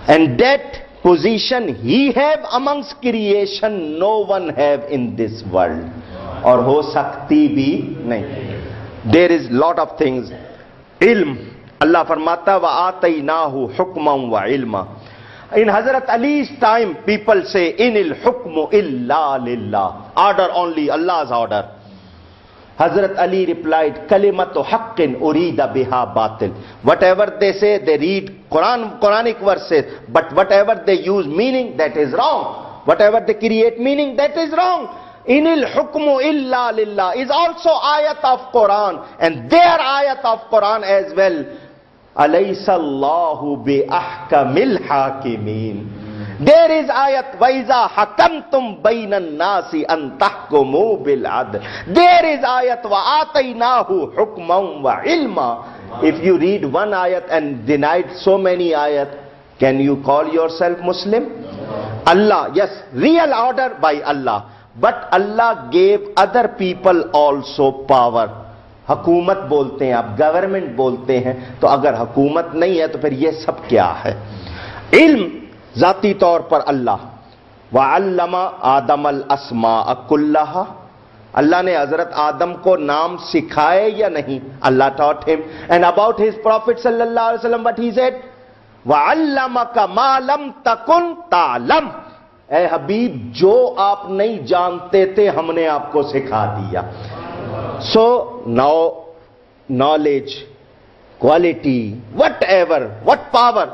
And that position he have amongst creation, no one have in this world. और हो सकती भी नहीं. There is lot of things. इल्म, अल्लाह फरमाता व आतैनाहु हुक्मन व इल्मा. In Hazrat Ali's time, people say inil hukmu illa lillah. Order only, Allah's order. Hazrat Ali replied, kalimatu haqqin urida biha batil. Whatever they say, they read Quranic verses, but whatever they use meaning, that is wrong. Whatever they create meaning, that is wrong. Inil hukmu illa lillah is also ayat of Quran, and their ayat of Quran as well. Alaysa Allahu bi ahkamil hakimin. There is ayat waiza hakamtum bainan nasi an tahkumu bil adl. There is ayat wa atainahu hukman wa ilma. If you read one ayat and denied so many ayat, can you call yourself Muslim? Allah, yes, real order by Allah. But Allah gave other people also power. हुकूमत बोलते हैं आप, government बोलते हैं, तो अगर हुकूमत नहीं है तो फिर ये सब क्या है? इल्म जाती तौर पर अल्लाह. वअल्लमा आदमल अस्माअ कुल्लहा. अल्लाह ने हजरत आदम को नाम सिखाए या नहीं? अल्लाह taught him. And about his prophet sallallahu alaihi wasallam, what he said? वअल्लमका मा लम तकुन तालम। ए हबीब, जो आप नहीं जानते थे हमने आपको सिखा दिया। So now knowledge, quality, whatever, what power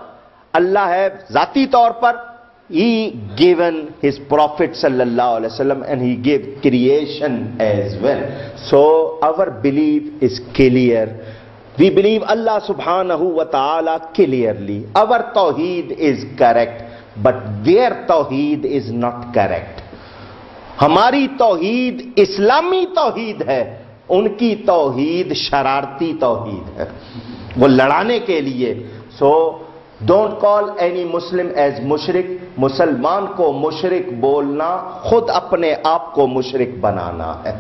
Allah है जाती तौर पर, He given his Prophet sallallahu alaihi wasallam and he gave creation as well. So our belief is clear. We believe Allah subhanahu wa ta'ala clearly. Our tawheed is correct, but their tawheed is not correct. हमारी तौहीद इस्लामी तौहीद है, उनकी तौहीद शरारती तौहीद है, वो लड़ाने के लिए। So don't call any Muslim as मुशरिक। मुसलमान को मुशरिक बोलना खुद अपने आप को मुशरिक बनाना है।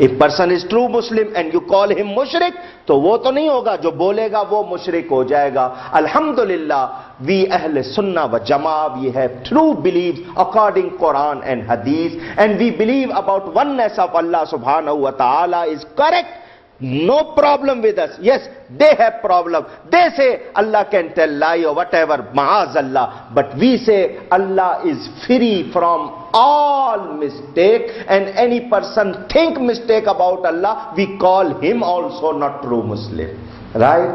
If person is true Muslim and you call him मुशरिक, तो वो तो नहीं होगा, जो बोलेगा वो मुशरिक हो जाएगा। अल्हम्दुलिल्लाह, वी अहले सुन्ना व जमा, we have true believe according Quran and Hadith, and we believe about oneness of Allah सुब्हानहू व तआला is correct. No problem with us. Yes, they have problem. They say Allah can tell lie or whatever, ma'azallah. But we say Allah is free from all mistake, and any person think mistake about Allah, we call him also not true Muslim. Right?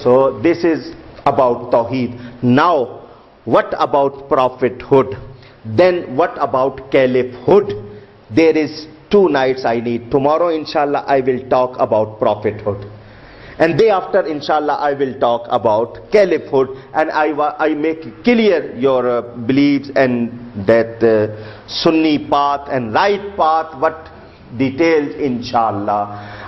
So this is about Tawheed. Now, what about prophethood? Then what about caliphhood? There is 2 nights I need. Tomorrow inshallah I will talk about prophethood, and day after inshallah I will talk about caliphhood, and I make clear your beliefs and that Sunni path and right path, what details inshallah.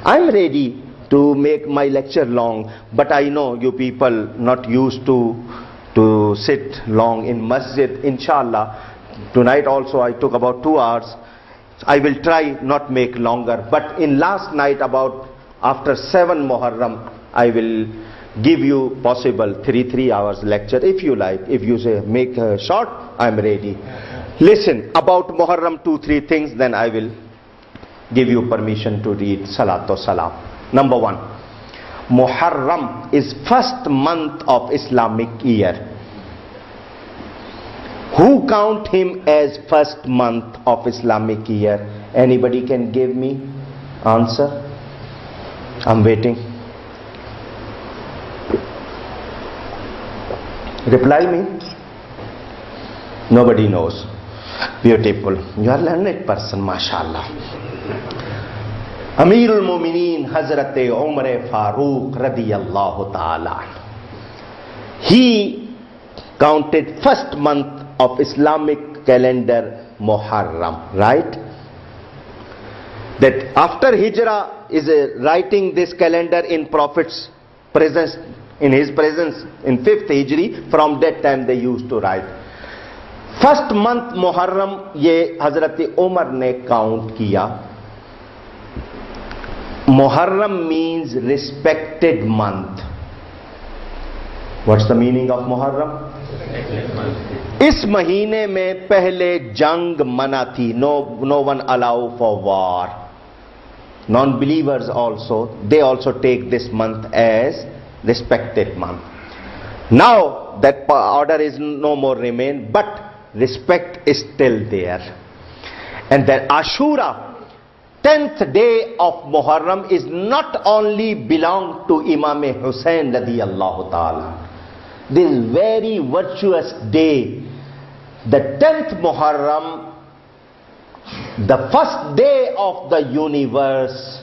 I am ready to make my lecture long, but I know you people not used to sit long in masjid. Inshallah tonight also I took about 2 hours. I will try not make longer, but in last night about after 7 Muharram I will give you possible 3 hours lecture if you like. If you say make short, I am ready. Listen about Muharram 2-3 things, then I will give you permission to read Salatu Salam. Number 1, Muharram is first month of Islamic year. Who count him as first month of Islamic year? Anybody can give me answer? I'm waiting. Reply me. Nobody knows. Beautiful. You are learned person, mashallah. Amirul Mu'mineen Hazrat Umar Farooq radiyallahu ta'ala. He counted first month of Islamic calendar Muharram, right? That after Hijrah is writing this calendar in Prophet's presence, in his presence in 5th Hijri. From that time they used to write first month Muharram. ये हजरत उमर ने count किया. Muharram means respected month. What's the meaning of Muharram? इस महीने में पहले जंग मना थी. No one allow for war. Non-believers also, they also take this month as respected month. Now that order is no more remain, but respect is still there. And that Ashura, 10th day of Muharram, is not only belong to Imam Hussain radiyallahu ta'ala. This very virtuous day, the 10th Muharram, the first day of the universe.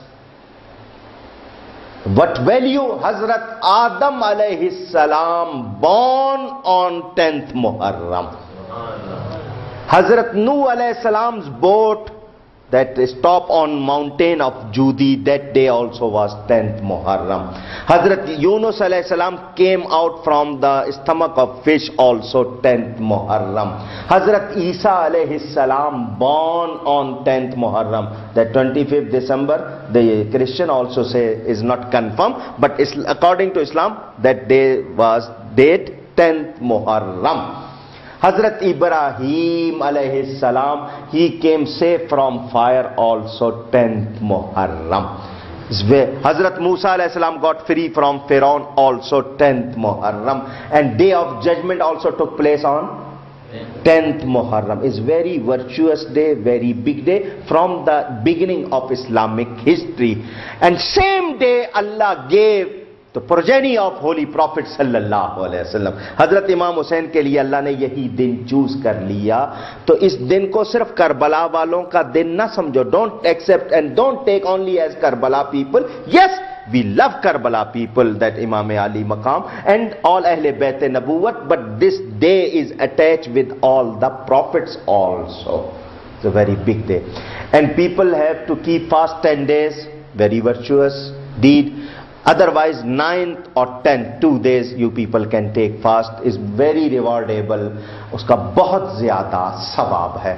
What value? Hazrat Adam alayhi salam born on 10th Muharram. Hazrat Nuh alayhi salam's boat that stop on mountain of Judi, that day also was 10th Muharram. Hazrat Yunus alayhi salam came out from the stomach of fish, also 10th Muharram. Hazrat Isa alayhi salam born on 10th Muharram. That 25th December, the Christian also say is not confirmed, but according to Islam, that day was date 10th Muharram. Hazrat Ibrahim alayhi salam, he came safe from fire, also 10th Muharram. Hazrat Musa alayhi salam got free from Pharaoh also 10th Muharram, and day of judgment also took place on 10th Muharram. Is very virtuous day, very big day from the beginning of Islamic history. And same day Allah gave the progeny of Holy Prophet sallallahu alaihi wasallam. Hazrat Imam Hussain के लिए अल्लाह ने यही दिन choose कर लिया. तो इस दिन को सिर्फ करबला वालों का दिन ना समझो. Don't accept and don't take only as Karbala people. Yes, we love Karbala people, that Imam Ali maqam and all Ahle Bayt Nabuwat, but this day is attached with all the prophets also. It's a very big day. And people have to keep fast 10 days, very virtuous deed. Otherwise 9th or 10th 2 days you people can take fast, is very rewardable. उसका बहुत ज़्यादा सवाब है.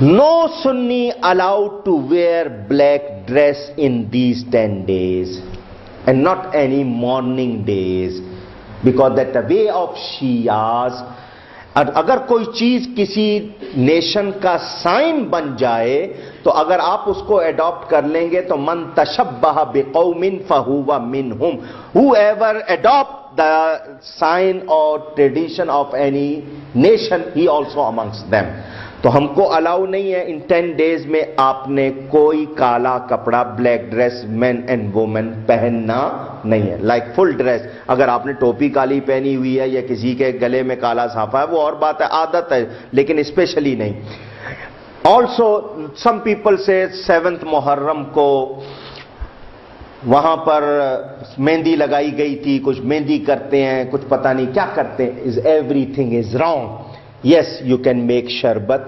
No Sunni allowed to wear black dress in these 10 days and not any mourning days, because that the way of Shias. अगर कोई चीज किसी nation का साइन बन जाए तो अगर आप उसको एडॉप्ट कर लेंगे तो मन तशब्बह बिकौमिन फहुवा मिनहुम. Whoever adopt the sign or tradition of any nation, he also amongst them. तो हमको अलाउ नहीं है इन 10 डेज में आपने कोई काला कपड़ा, black dress, man and women पहनना नहीं है. लाइक फुल ड्रेस, अगर आपने टोपी काली पहनी हुई है या किसी के गले में काला साफा है वो और बात है, आदत है, लेकिन स्पेशली नहीं. ऑल्सो सम पीपल से 7th मुहर्रम को वहां पर मेहंदी लगाई गई थी, कुछ मेहंदी करते हैं, कुछ पता नहीं क्या करते हैं. Is everything is wrong. Yes, you can make sharbat,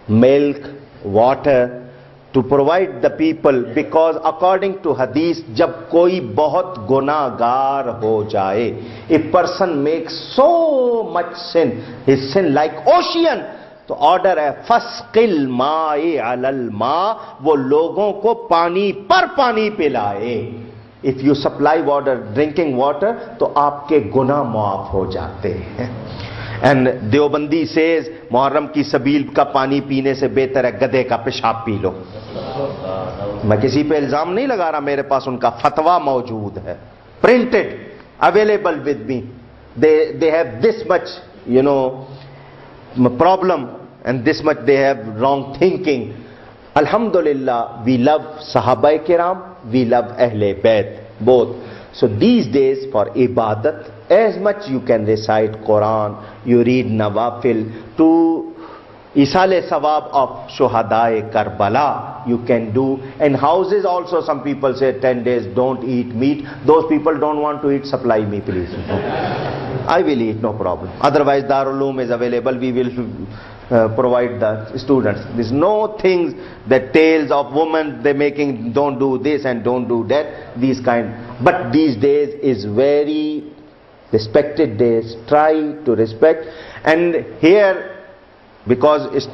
milk, water to provide the people, because according to hadith, जब कोई बहुत गुनाहगार हो जाए, a person makes so much sin, his sin like ocean, तो ऑर्डर है फस्किल माए अलल मा, वो लोगों को पानी पर पानी पिलाए. If you supply water, drinking water, तो आपके गुनाह माफ हो जाते हैं. एंड देवबंदी सेज मुहर्रम की सबील का पानी पीने से बेहतर है गधे का पेशाब पी लो. मैं किसी पे इल्जाम नहीं लगा रहा, मेरे पास उनका फतवा मौजूद है, printed, available with me. They have this much problem and this much they have wrong thinking. अल्हम्दुलिल्लाह, वी लव सहाबा किराम, वी लव अहले बैत both. So these days for ibadat, as much you can recite Quran, you read Nawafil, to Isale Sawab of Shuhadae Karbala you can do. And houses also, some people say 10 days don't eat meat. Those people don't want to eat, supply me please. I will eat, no problem. Otherwise Darul Uloom is available, we will provide the students. There's no things that tales of women they making, don't do this and don't do that, these kind. But these days is very respected days. Try to respect. And here, because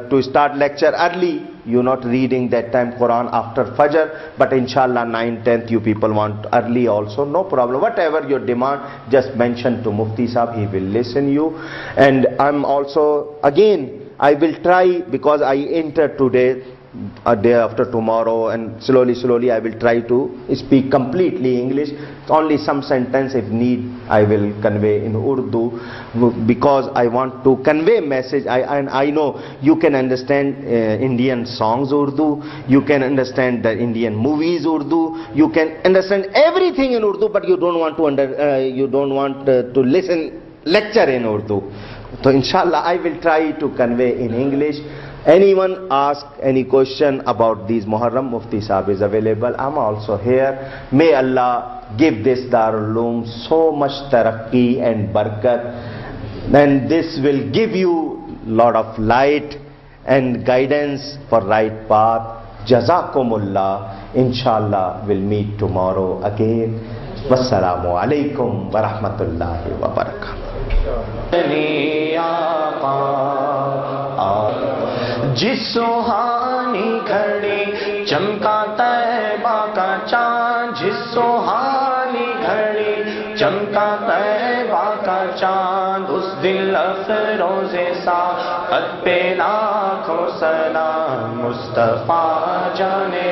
to start lecture early, you're not reading that time Quran after Fajr, but inshallah 9th, 10th you people want early also, no problem. Whatever your demand, just mention to Mufti Sahib, he will listen you. And I'm also, again, I will try, because I enter today, a day after tomorrow, and slowly I will try to speak completely English. Only some sentence if need I will convey in Urdu, because I want to convey message. And I know you can understand Indian songs Urdu, you can understand the Indian movies Urdu, you can understand everything in Urdu, but you don't want to listen lecture in Urdu. So inshallah I will try to convey in English. Anyone ask any question about these Muharram, Mufti Sahib is available. I'm also here. May Allah give this Darul Uloom so much taraqqi and barakat, and this will give you lot of light and guidance for right path. Jazakumullah. Inshallah we'll meet tomorrow again. Wassalamu alaikum wa rahmatullahi wa barakatuh. जिस सुहानी घड़ी चमका तैबा का चांद, जिस सुहानी घड़ी चमका तैबा का चांद, उस दिल अफरोज़े साहत पे लाखों सलाम मुस्तफा जाने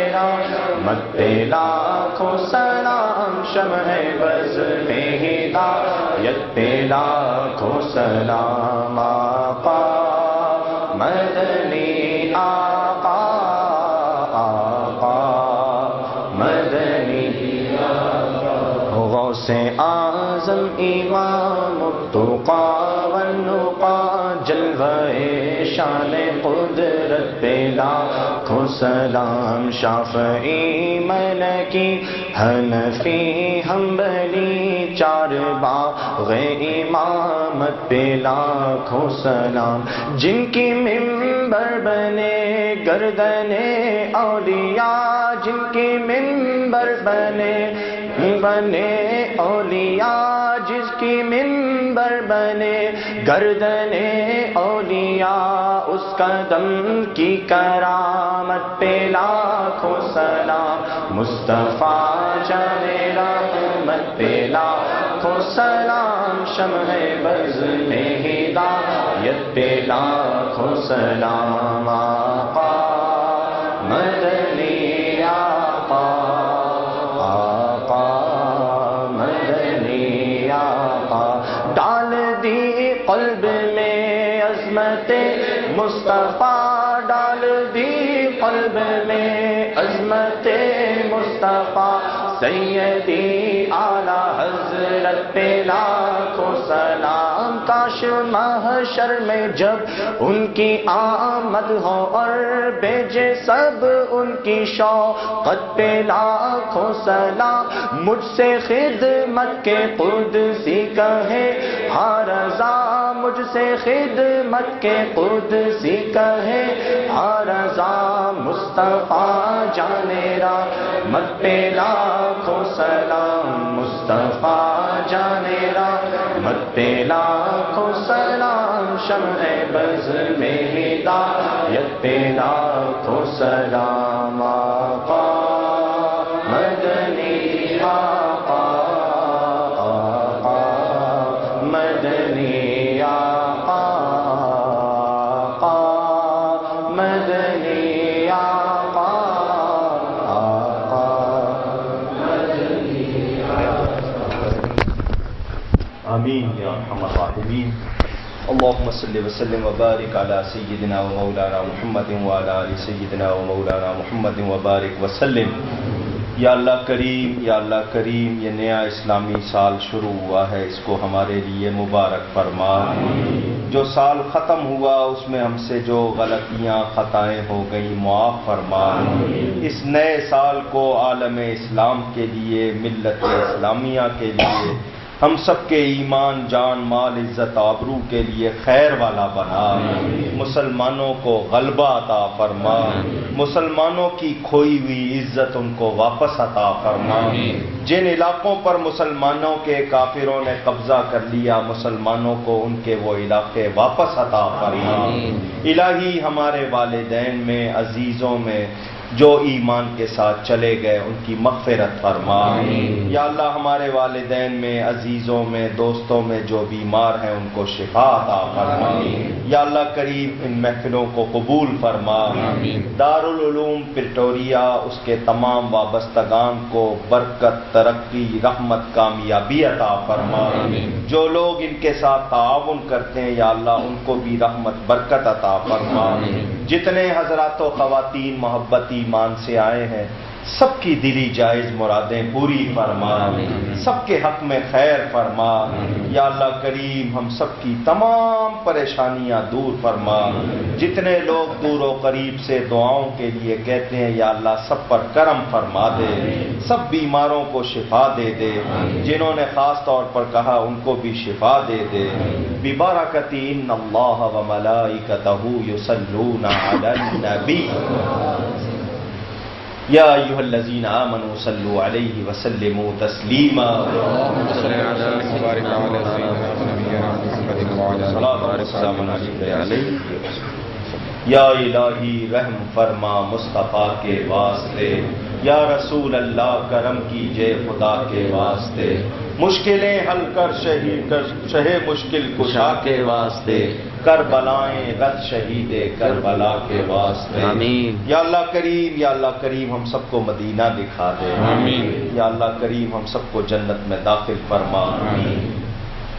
मत पे लाखों सलाम, शम्ह बज़ में हिदायत पे लाखों सलाम। आका मदनी आका, आका मदनी गौसे आज़म इमाम तुक़ा वन्नुक़ा, जलवे शान कुदरत पे लाखों सलाम। शाफ़ई मलकी हनफी हम्बली, चार बाग़े इमामत पे लाखों सलाम। जिनकी मिंबर बने गर्दने औलिया, जिनकी मिंबर बने औलिया, जिसकी मिंबर बने गर्दने औलिया, उस कदम की करामत पे लाखों सलाम। मुस्तफ़ा जाने रहमत पे लाखों सलाम, शम्ह बज़ में हिदायत पे लाखों सलाम। आका मदनी आका, आका मदनी आका, डाल दी क़ल्ब में अज़मते मुस्तफ़ा, डाल दी क़ल्ब में अज़मते मुस्तफ़ा। सैयदी आला हज़रत पे लाखों सलाम। काश महशर में जब उनकी आमद हो और भेजे सब उनकी शौक़त पे लाखों सलाम। मुझसे खिदमत के कुदसी कहे हाँ रज़ा, मुझसे खिदमत के कुदसी कहे हाँ रज़ा। मुस्तफ़ा जाने रहमत पे लाखों सलाम, मुस्तफ़ा जाने रहमत पे लाखों सलाम। शम्ह बज़ में हिदायत पे लाखों सलाम। आका मदनी आका, आका मदनी आका, आका मदनी आका, आका आमीन या अरहमर राहिमीन। अल्लाहुम्मा सल्लि व सल्लिम व बारिक अला सय्यिदिना व मौलाना मुहम्मदिन व अला आलि सय्यिदिना व मौलाना मुहम्मदिन व बारिक व सल्लिम। या अल्लाह करीम, या अल्लाह करीम, ये नया इस्लामी साल शुरू हुआ है, इसको हमारे लिए मुबारक फरमा। जो साल ख़त्म हुआ उसमें हमसे जो गलतियाँ ख़ताएँ हो गई मुआफ़ फरमा। इस नए साल को आलम इस्लाम के लिए, मिल्लत इस्लामिया के लिए, हम सबके ईमान जान माल इज़्ज़त आबरू के लिए खैर वाला बना। मुसलमानों को गलबा अता फरमा, मुसलमानों की खोई हुई इज़्ज़त उनको वापस अता फरमा। जिन इलाकों पर मुसलमानों के काफिरों ने कब्जा कर लिया, मुसलमानों को उनके वो इलाके वापस अता फरमा। इलाही हमारे वालिदैन में, अजीज़ों में जो ईमान के साथ चले गए उनकी मग़फ़िरत फरमा। या अल्लाह हमारे वालिदैन में, अजीज़ों में, दोस्तों में जो बीमार हैं उनको शिफा अता फरमा। या अल्लाह करीम इन महफिलों को कबूल फरमा। दारुल उलूम प्रिटोरिया, उसके तमाम वाबस्तगान को बरकत, तरक्की, रहमत, कामयाबी अता फरमा। जो लोग इनके साथ ताआवुन करते हैं या अल्लाह उनको भी रहमत, बरकत अता फरमा। जितने हज़रात व ख़वातीन मोहब्बत ईमान से आए हैं, सबकी दिली जायज़ मुरादें पूरी फरमा, सबके हक में खैर फरमा। या अल्लाह करीम हम सबकी तमाम परेशानियां दूर फरमा। जितने लोग दूर व करीब से दुआओं के लिए कहते हैं, या अल्लाह सब पर करम फरमा दे, सब बीमारों को शिफा दे दे। जिन्होंने खास तौर पर कहा उनको भी शिफा दे दे। बिबरकती इन्नल्लाह व मलाइकतहू युसल्लूना अलन नबी या अय्युहल्लज़ीना आमनू सल्लु अलैहि व सल्लिमू तस्लीमा। या इलाही रहम फरमा मुस्तफ़ा के वास्ते, या रसूल अल्लाह करम कीजिए खुदा के वास्ते, मुश्किलें हल कर शहे मुश्किल कुशा के वास्ते, कर बलाएं रद शहीदे करबला के वास्ते। आमीन। या अल्लाह करीम हम सबको मदीना दिखा दे। आमीन। या अल्लाह करीम हम सबको जन्नत में दाखिल फरमा। आमीन।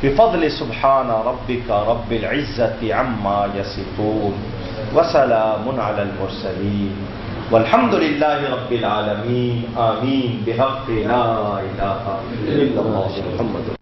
बिफज़्ल सुब्हाना रब्बिका रब्बिल इज़्ज़ति अम्मा यसिफून व सलामुन अलल मुरसलीन वल्हम्दुलिल्लाहि रब्बिल आलमीन। आमीन। बिहक़्क़ि ला इलाहा इल्लल्लाह मुहम्मद।